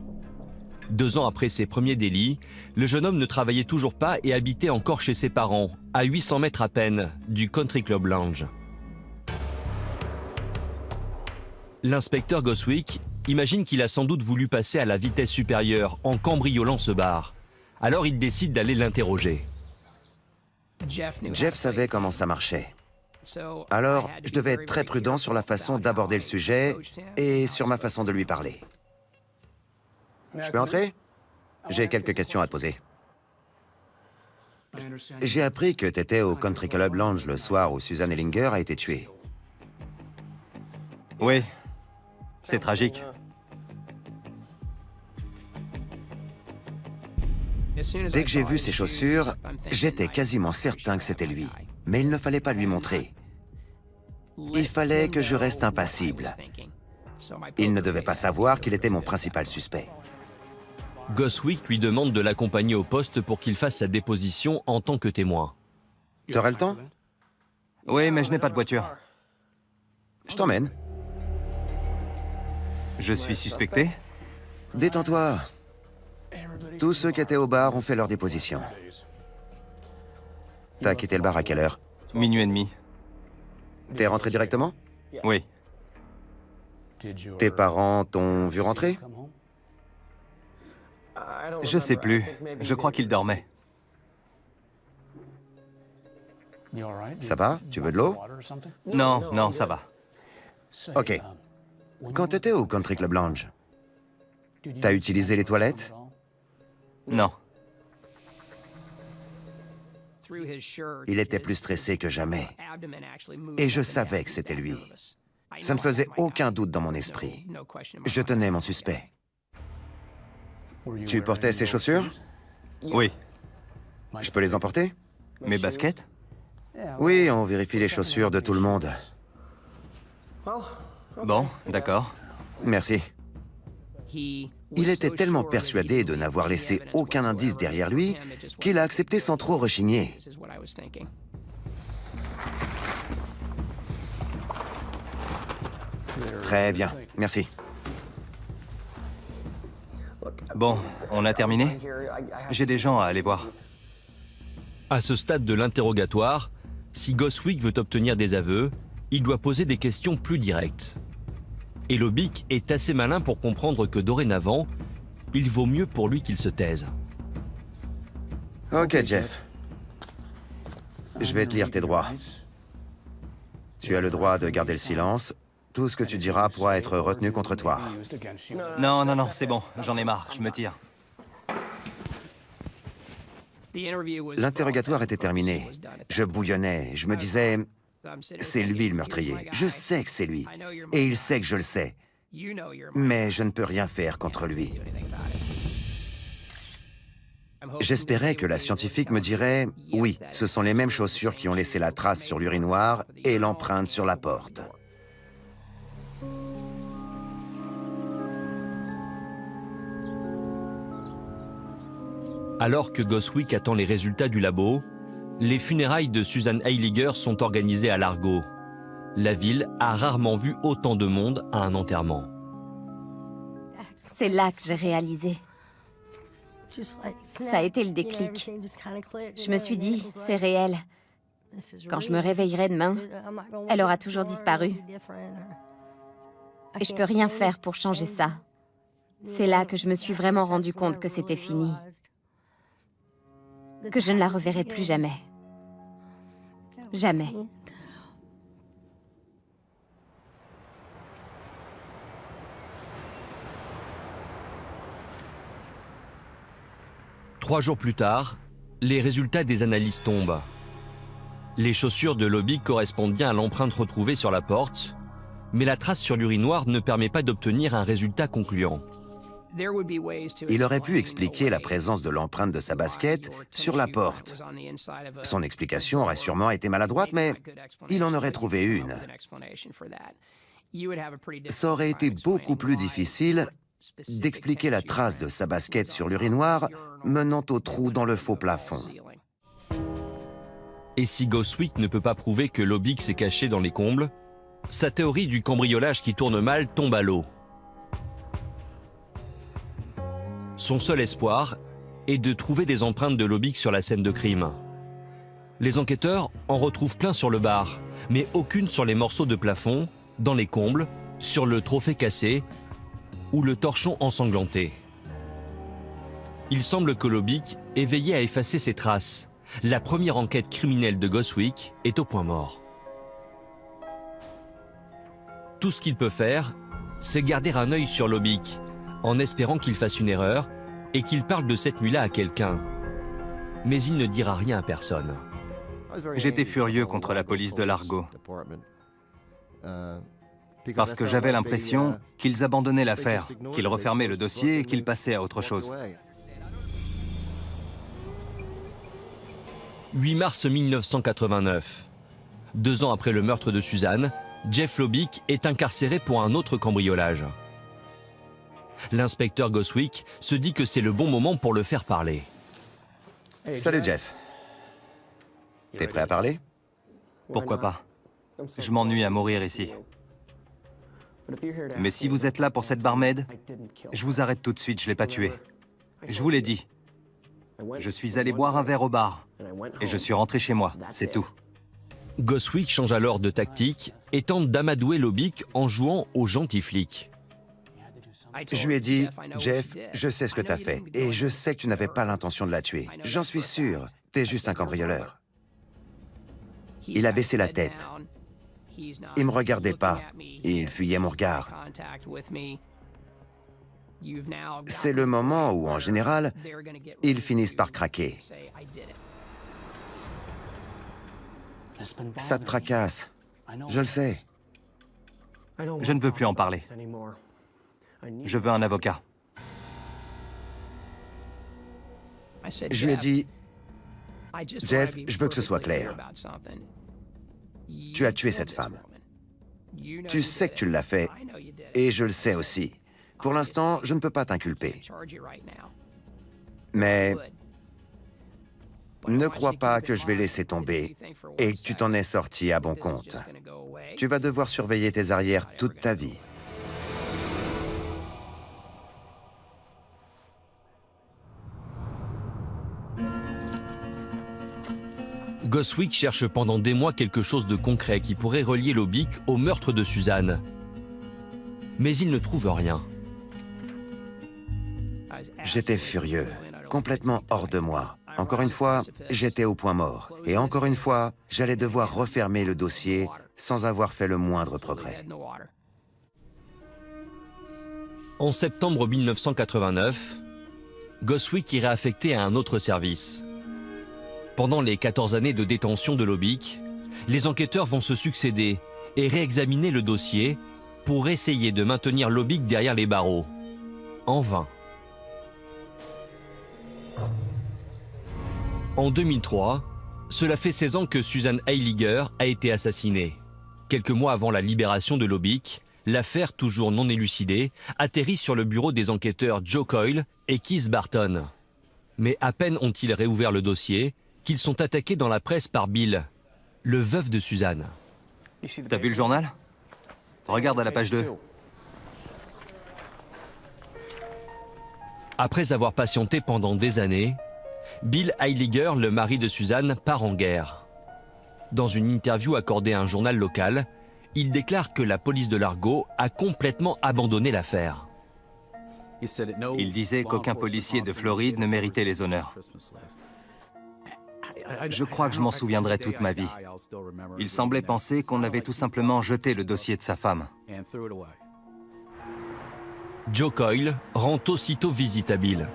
S20: 2 ans après ses premiers délits, le jeune homme ne travaillait toujours pas et habitait encore chez ses parents, à 800 mètres à peine du Country Club Lounge. L'inspecteur Goswick imagine qu'il a sans doute voulu passer à la vitesse supérieure en cambriolant ce bar. Alors il décide d'aller l'interroger.
S19: Jeff savait comment ça marchait. Alors, je devais être très prudent sur la façon d'aborder le sujet et sur ma façon de lui parler. Je peux entrer? J'ai quelques questions à te poser. J'ai appris que tu étais au Country Club Lounge le soir où Suzanne Ellinger a été tuée.
S17: Oui, c'est tragique.
S19: Dès que j'ai vu ses chaussures, j'étais quasiment certain que c'était lui. Mais il ne fallait pas lui montrer. Il fallait que je reste impassible. Il ne devait pas savoir qu'il était mon principal suspect.
S20: Goswick lui demande de l'accompagner au poste pour qu'il fasse sa déposition en tant que témoin.
S19: T'aurais le temps?
S17: Oui, mais je n'ai pas de voiture.
S19: Je t'emmène.
S17: Je suis suspecté?
S19: Détends-toi. Tous ceux qui étaient au bar ont fait leur déposition. T'as quitté le bar à quelle heure?
S17: 00:30.
S19: T'es rentré directement?
S17: Oui.
S19: Tes parents t'ont vu rentrer?
S17: Je sais plus. Je crois qu'il dormait.
S19: Ça va? Tu veux de l'eau?
S17: Non, non, ça va.
S19: Ok. Quand t'étais au Country Club Lounge, t'as utilisé les toilettes?
S17: Non.
S19: Il était plus stressé que jamais. Et je savais que c'était lui. Ça ne faisait aucun doute dans mon esprit. Je tenais mon suspect. Tu portais ces chaussures?
S17: Oui.
S19: Je peux les emporter?
S17: Mes baskets?
S19: Oui, on vérifie les chaussures de tout le monde.
S17: Bon, d'accord.
S19: Merci. Il était tellement persuadé de n'avoir laissé aucun indice derrière lui qu'il a accepté sans trop rechigner. Très bien, merci.
S17: Bon, on a terminé? J'ai des gens à aller voir.
S20: À ce stade de l'interrogatoire, si Goswick veut obtenir des aveux, il doit poser des questions plus directes. Et Lobick est assez malin pour comprendre que dorénavant, il vaut mieux pour lui qu'il se taise.
S19: Ok, Jeff. Je vais te lire tes droits. Tu as le droit de garder le silence. Tout ce que tu diras pourra être retenu contre toi.
S17: Non, non, non, c'est bon. J'en ai marre. Je me tire.
S19: L'interrogatoire était terminé. Je bouillonnais. Je me disais, c'est lui le meurtrier. Je sais que c'est lui. Et il sait que je le sais. Mais je ne peux rien faire contre lui. J'espérais que la scientifique me dirait, oui, ce sont les mêmes chaussures qui ont laissé la trace sur l'urinoir et l'empreinte sur la porte.
S20: Alors que Goswick attend les résultats du labo, les funérailles de Susan Heiliger sont organisées à Largo. La ville a rarement vu autant de monde à un enterrement.
S18: C'est là que j'ai réalisé. Ça a été le déclic. Je me suis dit, c'est réel. Quand je me réveillerai demain, elle aura toujours disparu. Et je peux rien faire pour changer ça. C'est là que je me suis vraiment rendu compte que c'était fini. Que je ne la reverrai plus jamais. Jamais.
S20: Trois jours plus tard, les résultats des analyses tombent. Les chaussures de Lobick correspondent bien à l'empreinte retrouvée sur la porte, mais la trace sur l'urinoir ne permet pas d'obtenir un résultat concluant.
S19: Il aurait pu expliquer la présence de l'empreinte de sa basket sur la porte. Son explication aurait sûrement été maladroite, mais il en aurait trouvé une. Ça aurait été beaucoup plus difficile d'expliquer la trace de sa basket sur l'urinoir menant au trou dans le faux plafond.
S20: Et si Goswick ne peut pas prouver que Lobick s'est caché dans les combles, sa théorie du cambriolage qui tourne mal tombe à l'eau. Son seul espoir est de trouver des empreintes de Lobick sur la scène de crime. Les enquêteurs en retrouvent plein sur le bar, mais aucune sur les morceaux de plafond, dans les combles, sur le trophée cassé ou le torchon ensanglanté. Il semble que Lobick ait veillé à effacer ses traces. La première enquête criminelle de Goswick est au point mort. Tout ce qu'il peut faire, c'est garder un œil sur Lobick, en espérant qu'il fasse une erreur et qu'il parle de cette nuit-là à quelqu'un. Mais il ne dira rien à personne.
S17: J'étais furieux contre la police de Largo. Parce que j'avais l'impression qu'ils abandonnaient l'affaire, qu'ils refermaient le dossier et qu'ils passaient à autre chose.
S20: 8 mars 1989. 2 ans après le meurtre de Suzanne, Jeff Lobick est incarcéré pour un autre cambriolage. L'inspecteur Goswick se dit que c'est le bon moment pour le faire parler.
S19: Salut Jeff. T'es prêt à parler?
S17: Pourquoi pas? Je m'ennuie à mourir ici. Mais si vous êtes là pour cette barmaid, je vous arrête tout de suite, je l'ai pas tuée. Je vous l'ai dit. Je suis allé boire un verre au bar et je suis rentré chez moi, c'est tout.
S20: Goswick change alors de tactique et tente d'amadouer Lobick en jouant au gentil flic.
S19: Je lui ai dit, Jeff, je sais ce que t'as fait, et je sais que tu n'avais pas l'intention de la tuer. J'en suis sûr, t'es juste un cambrioleur. Il a baissé la tête. Il me regardait pas, et il fuyait mon regard. C'est le moment où, en général, ils finissent par craquer. Ça te tracasse, je le sais.
S17: Je ne veux plus en parler. Je veux un avocat.
S19: Je lui ai dit, Jeff, je veux que ce soit clair. Tu as tué cette femme. Tu sais que tu l'as fait, et je le sais aussi. Pour l'instant, je ne peux pas t'inculper. Mais ne crois pas que je vais laisser tomber et que tu t'en es sorti à bon compte. Tu vas devoir surveiller tes arrières toute ta vie.
S20: Goswick cherche pendant des mois quelque chose de concret qui pourrait relier Lobick au meurtre de Suzanne. Mais il ne trouve rien.
S19: J'étais furieux, complètement hors de moi. Encore une fois, j'étais au point mort. Et encore une fois, j'allais devoir refermer le dossier sans avoir fait le moindre progrès.
S20: En septembre 1989, Goswick est réaffecté à un autre service. Pendant les 14 années de détention de Lobick, les enquêteurs vont se succéder et réexaminer le dossier pour essayer de maintenir Lobick derrière les barreaux. En vain. En 2003, cela fait 16 ans que Susan Heiliger a été assassinée. Quelques mois avant la libération de Lobick, l'affaire, toujours non élucidée, atterrit sur le bureau des enquêteurs Joe Coyle et Keith Barton. Mais à peine ont-ils réouvert le dossier qu'ils sont attaqués dans la presse par Bill, le veuf de Suzanne.
S17: T'as vu le journal? Regarde à la page 2.
S20: Après avoir patienté pendant des années, Bill Heiliger, le mari de Suzanne, part en guerre. Dans une interview accordée à un journal local, il déclare que la police de Largo a complètement abandonné l'affaire.
S17: Il disait qu'aucun policier de Floride ne méritait les honneurs. Je crois que je m'en souviendrai toute ma vie. Il semblait penser qu'on avait tout simplement jeté le dossier de sa femme.
S20: Joe Coyle rend aussitôt visite à Bill.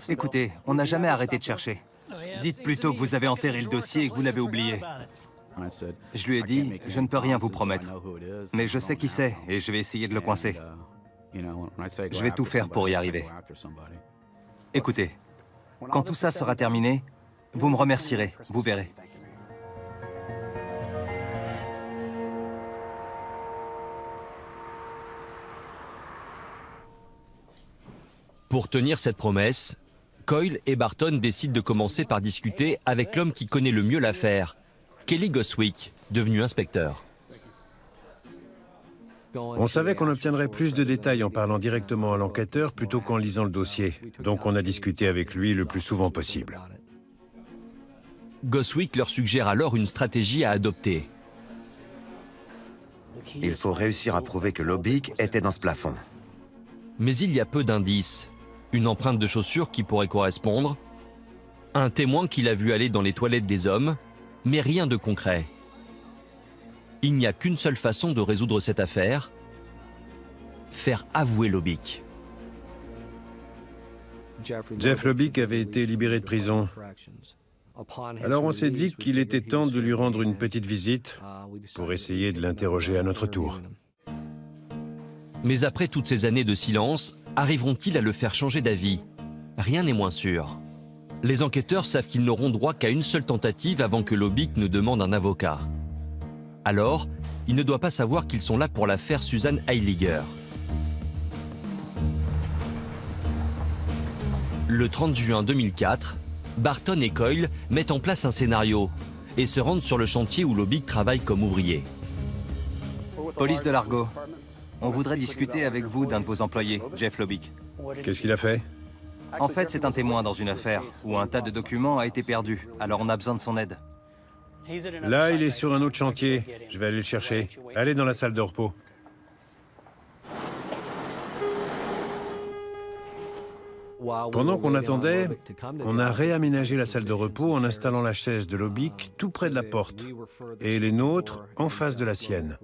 S17: Écoutez, on n'a jamais arrêté de chercher. Dites plutôt que vous avez enterré le dossier et que vous l'avez oublié. Je lui ai dit, je ne peux rien vous promettre. Mais je sais qui c'est et je vais essayer de le coincer. Je vais tout faire pour y arriver. Écoutez, quand tout ça sera terminé, vous me remercierez, vous verrez.
S20: Pour tenir cette promesse, Coyle et Barton décident de commencer par discuter avec l'homme qui connaît le mieux l'affaire, Kelly Goswick, devenu inspecteur.
S21: On savait qu'on obtiendrait plus de détails en parlant directement à l'enquêteur plutôt qu'en lisant le dossier. Donc on a discuté avec lui le plus souvent possible.
S20: Goswick leur suggère alors une stratégie à adopter.
S19: Il faut réussir à prouver que Lobick était dans ce plafond.
S20: Mais il y a peu d'indices. Une empreinte de chaussure qui pourrait correspondre, un témoin qui l'a vu aller dans les toilettes des hommes, mais rien de concret. Il n'y a qu'une seule façon de résoudre cette affaire, faire avouer Lobick.
S21: Jeff Lobick avait été libéré de prison. Alors on s'est dit qu'il était temps de lui rendre une petite visite pour essayer de l'interroger à notre tour.
S20: Mais après toutes ces années de silence, arriveront-ils à le faire changer d'avis? Rien n'est moins sûr. Les enquêteurs savent qu'ils n'auront droit qu'à une seule tentative avant que Lobick ne demande un avocat. Alors, il ne doit pas savoir qu'ils sont là pour l'affaire Susan Heiliger. Le 30 juin 2004, Barton et Coyle mettent en place un scénario et se rendent sur le chantier où Lobick travaille comme ouvrier.
S17: Police de Largo, on voudrait discuter avec vous d'un de vos employés, Jeff Lobick.
S21: Qu'est-ce qu'il a fait?
S17: En fait, c'est un témoin dans une affaire où un tas de documents a été perdu, alors on a besoin de son aide.
S21: Là, il est sur un autre chantier. Je vais aller le chercher. Allez dans la salle de repos. Pendant qu'on attendait, on a réaménagé la salle de repos en installant la chaise de Lobick tout près de la porte et les nôtres en face de la sienne.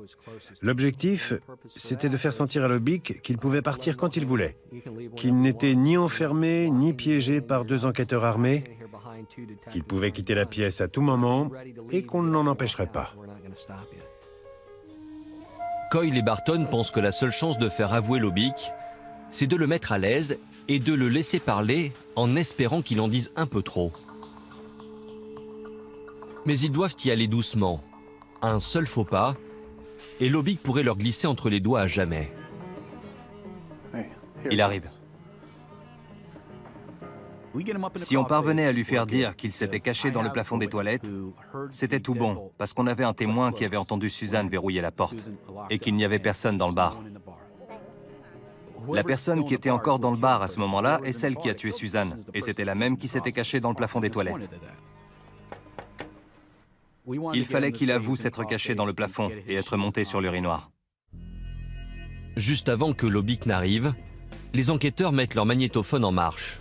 S21: L'objectif, c'était de faire sentir à Lobick qu'il pouvait partir quand il voulait, qu'il n'était ni enfermé ni piégé par 2 enquêteurs armés, qu'il pouvait quitter la pièce à tout moment et qu'on ne l'en empêcherait pas.
S20: Coyle et Barton pensent que la seule chance de faire avouer Lobick, c'est de le mettre à l'aise et de le laisser parler en espérant qu'il en dise un peu trop. Mais ils doivent y aller doucement. Un seul faux pas, et Lobick pourrait leur glisser entre les doigts à jamais.
S17: Il arrive. Si on parvenait à lui faire dire qu'il s'était caché dans le plafond des toilettes, c'était tout bon, parce qu'on avait un témoin qui avait entendu Suzanne verrouiller la porte, et qu'il n'y avait personne dans le bar. La personne qui était encore dans le bar à ce moment-là est celle qui a tué Suzanne, et c'était la même qui s'était cachée dans le plafond des toilettes. Il fallait qu'il avoue s'être caché dans le plafond et être monté sur l'urinoir.
S20: Juste avant que Lobick n'arrive, les enquêteurs mettent leur magnétophone en marche.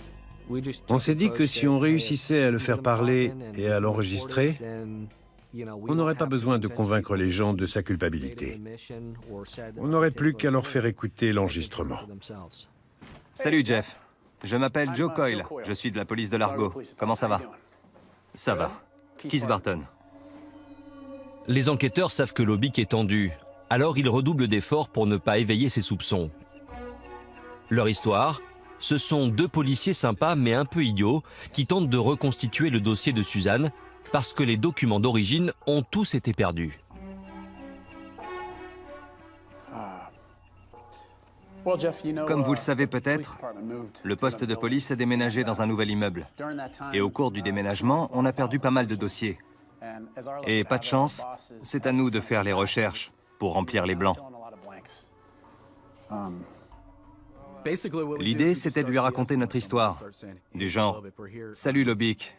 S21: On s'est dit que si on réussissait à le faire parler et à l'enregistrer, on n'aurait pas besoin de convaincre les gens de sa culpabilité. On n'aurait plus qu'à leur faire écouter l'enregistrement.
S17: Salut Jeff, je m'appelle Joe Coyle, je suis de la police de Largo. Comment ça va? Ça va. Keith Barton.
S20: Les enquêteurs savent que Lobick est tendu, alors ils redoublent d'efforts pour ne pas éveiller ses soupçons. Leur histoire, ce sont 2 policiers sympas mais un peu idiots qui tentent de reconstituer le dossier de Suzanne parce que les documents d'origine ont tous été perdus.
S17: Comme vous le savez peut-être, le poste de police a déménagé dans un nouvel immeuble. Et au cours du déménagement, on a perdu pas mal de dossiers. Et pas de chance, c'est à nous de faire les recherches pour remplir les blancs. L'idée, c'était de lui raconter notre histoire. Du genre, « Salut Lobick,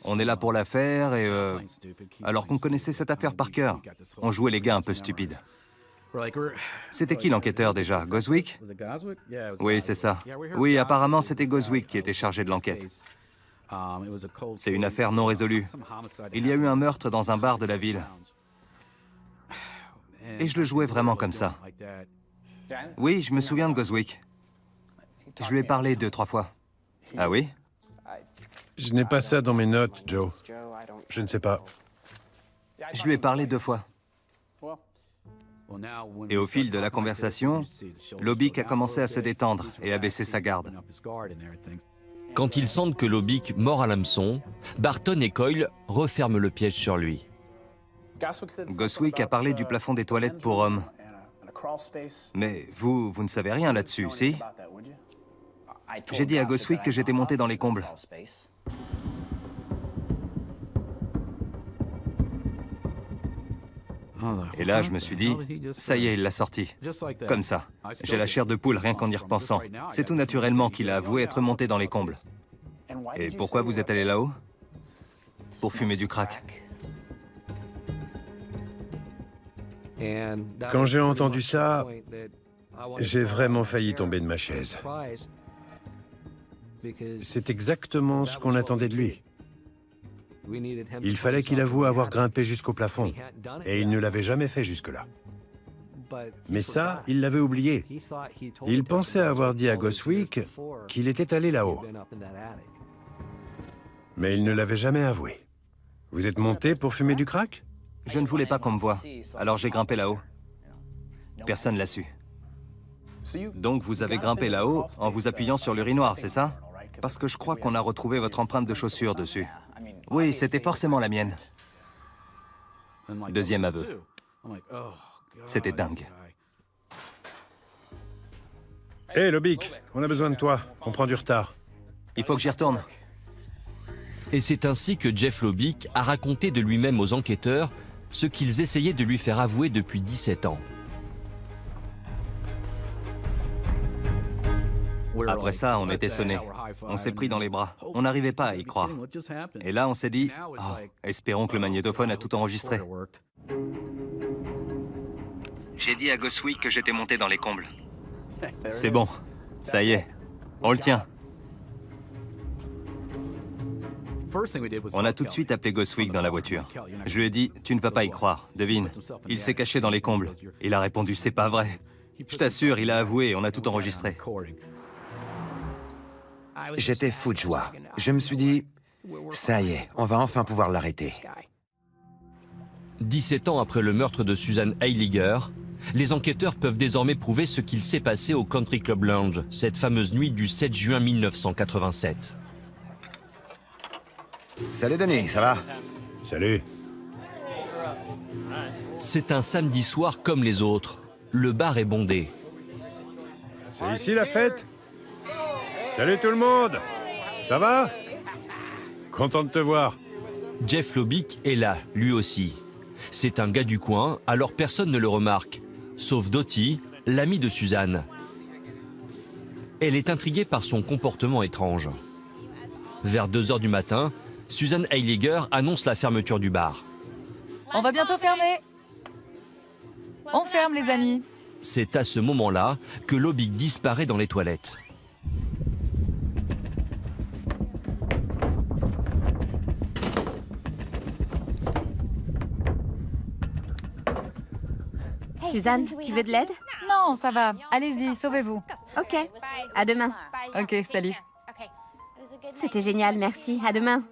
S17: on est là pour l'affaire et alors qu'on connaissait cette affaire par cœur, on jouait les gars un peu stupides. » C'était qui l'enquêteur déjà? Goswick? Oui, c'est ça. Oui, apparemment, c'était Goswick qui était chargé de l'enquête. C'est une affaire non résolue. Il y a eu un meurtre dans un bar de la ville. Et je le jouais vraiment comme ça. Oui, je me souviens de Goswick. Je lui ai parlé 2-3 fois. Ah oui?
S21: Je n'ai pas ça dans mes notes, Joe. Je ne sais pas.
S17: Je lui ai parlé 2 fois. Et au fil de la conversation, Lobick a commencé à se détendre et à baisser sa garde.
S20: Quand ils sentent que Lobick mord à l'hameçon, Barton et Coyle referment le piège sur lui.
S17: Goswick a parlé du plafond des toilettes pour hommes. Mais vous ne savez rien là-dessus, si? J'ai dit à Goswick que j'étais monté dans les combles. Et là, je me suis dit, ça y est, il l'a sorti. Comme ça. J'ai la chair de poule rien qu'en y repensant. C'est tout naturellement qu'il a avoué être monté dans les combles. Et pourquoi vous êtes allé là-haut? Pour fumer du crack.
S21: Quand j'ai entendu ça, j'ai vraiment failli tomber de ma chaise. C'est exactement ce qu'on attendait de lui. Il fallait qu'il avoue avoir grimpé jusqu'au plafond, et il ne l'avait jamais fait jusque-là. Mais ça, il l'avait oublié. Il pensait avoir dit à Goswick qu'il était allé là-haut. Mais il ne l'avait jamais avoué. Vous êtes monté pour fumer du crack?
S17: Je ne voulais pas qu'on me voie, alors j'ai grimpé là-haut. Personne l'a su. Donc vous avez grimpé là-haut en vous appuyant sur l'urinoir, c'est ça? Parce que je crois qu'on a retrouvé votre empreinte de chaussure dessus. Oui, c'était forcément la mienne. Deuxième aveu. C'était dingue.
S21: Hé, Lobick, on a besoin de toi. On prend du retard.
S17: Il faut que j'y retourne.
S20: Et c'est ainsi que Jeff Lobick a raconté de lui-même aux enquêteurs ce qu'ils essayaient de lui faire avouer depuis 17 ans.
S17: Après ça, on était sonnés. On s'est pris dans les bras. On n'arrivait pas à y croire. Et là, on s'est dit, oh, espérons que le magnétophone a tout enregistré. J'ai dit à Goswick que j'étais monté dans les combles. C'est bon, ça y est, on le tient. On a tout de suite appelé Goswick dans la voiture. Je lui ai dit, tu ne vas pas y croire, devine. Il s'est caché dans les combles. Il a répondu, c'est pas vrai. Je t'assure, il a avoué, on a tout enregistré.
S19: J'étais fou de joie. Je me suis dit, ça y est, on va enfin pouvoir l'arrêter.
S20: 17 ans après le meurtre de Susan Heiliger, les enquêteurs peuvent désormais prouver ce qu'il s'est passé au Country Club Lounge, cette fameuse nuit du 7 juin 1987.
S19: Salut Denis, ça va?
S21: Salut.
S20: C'est un samedi soir comme les autres. Le bar est bondé.
S21: C'est ici la fête? Salut tout le monde. Ça va? Content de te voir.
S20: Jeff Lobick est là, lui aussi. C'est un gars du coin, alors personne ne le remarque, sauf Dottie, l'amie de Suzanne. Elle est intriguée par son comportement étrange. Vers 2 h du matin, Susan Heiliger annonce la fermeture du bar.
S16: On va bientôt fermer. On ferme, les amis.
S20: C'est à ce moment-là que Lobick disparaît dans les toilettes.
S18: Suzanne, tu veux de l'aide?
S16: Non, ça va. Allez-y, sauvez-vous.
S18: Ok, à demain.
S16: Ok, salut.
S18: C'était génial, merci. À demain.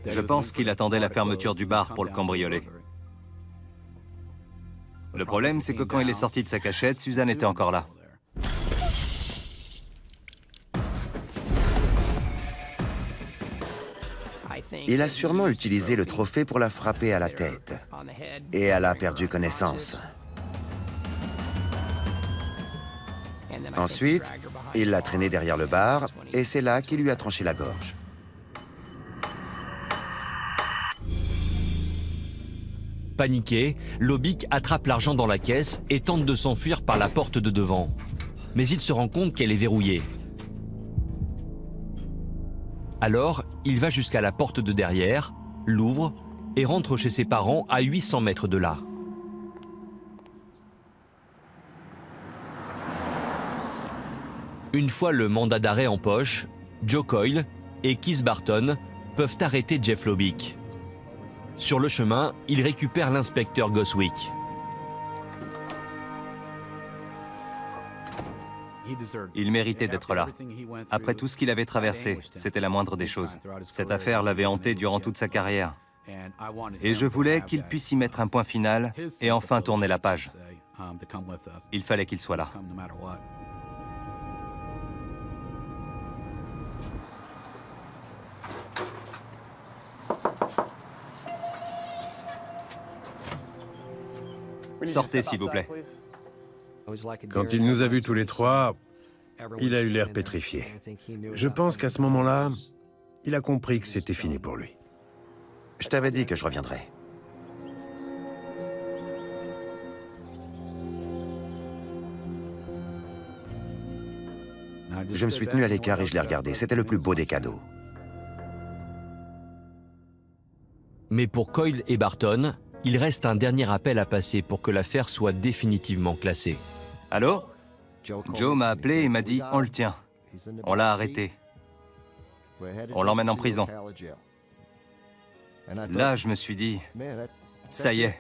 S17: Je pense qu'il attendait la fermeture du bar pour le cambrioler. Le problème, c'est que quand il est sorti de sa cachette, Suzanne était encore là.
S19: Il a sûrement utilisé le trophée pour la frapper à la tête. Et elle a perdu connaissance. Ensuite, il l'a traînée derrière le bar et c'est là qu'il lui a tranché la gorge.
S20: Paniqué, Lobick attrape l'argent dans la caisse et tente de s'enfuir par la porte de devant. Mais il se rend compte qu'elle est verrouillée. Alors, il va jusqu'à la porte de derrière, l'ouvre et rentre chez ses parents à 800 mètres de là. Une fois le mandat d'arrêt en poche, Joe Coyle et Keith Barton peuvent arrêter Jeff Lobick. Sur le chemin, ils récupèrent l'inspecteur Goswick.
S17: Il méritait d'être là. Après tout ce qu'il avait traversé, c'était la moindre des choses. Cette affaire l'avait hanté durant toute sa carrière. Et je voulais qu'il puisse y mettre un point final et enfin tourner la page. Il fallait qu'il soit là. Sortez, s'il vous plaît.
S21: Quand il nous a vus tous les trois, il a eu l'air pétrifié. Je pense qu'à ce moment-là, il a compris que c'était fini pour lui.
S19: Je t'avais dit que je reviendrais. Je me suis tenu à l'écart et je l'ai regardé. C'était le plus beau des cadeaux.
S20: Mais pour Coyle et Barton, il reste un dernier appel à passer pour que l'affaire soit définitivement classée.
S17: Allô? Joe m'a appelé et m'a dit « On le tient. On l'a arrêté. On l'emmène en prison. » Là, je me suis dit « Ça y est,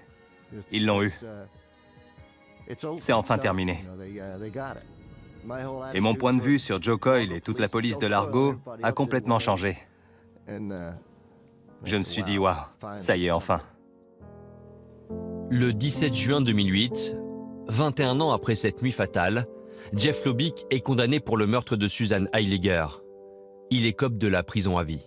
S17: ils l'ont eu. C'est enfin terminé. » Et mon point de vue sur Joe Coyle et toute la police de Largo a complètement changé. Je me suis dit « Waouh, ça y est, enfin. »
S20: Le 17 juin 2008, 21 ans après cette nuit fatale, Jeff Lobick est condamné pour le meurtre de Susan Heiliger. Il écope de la prison à vie.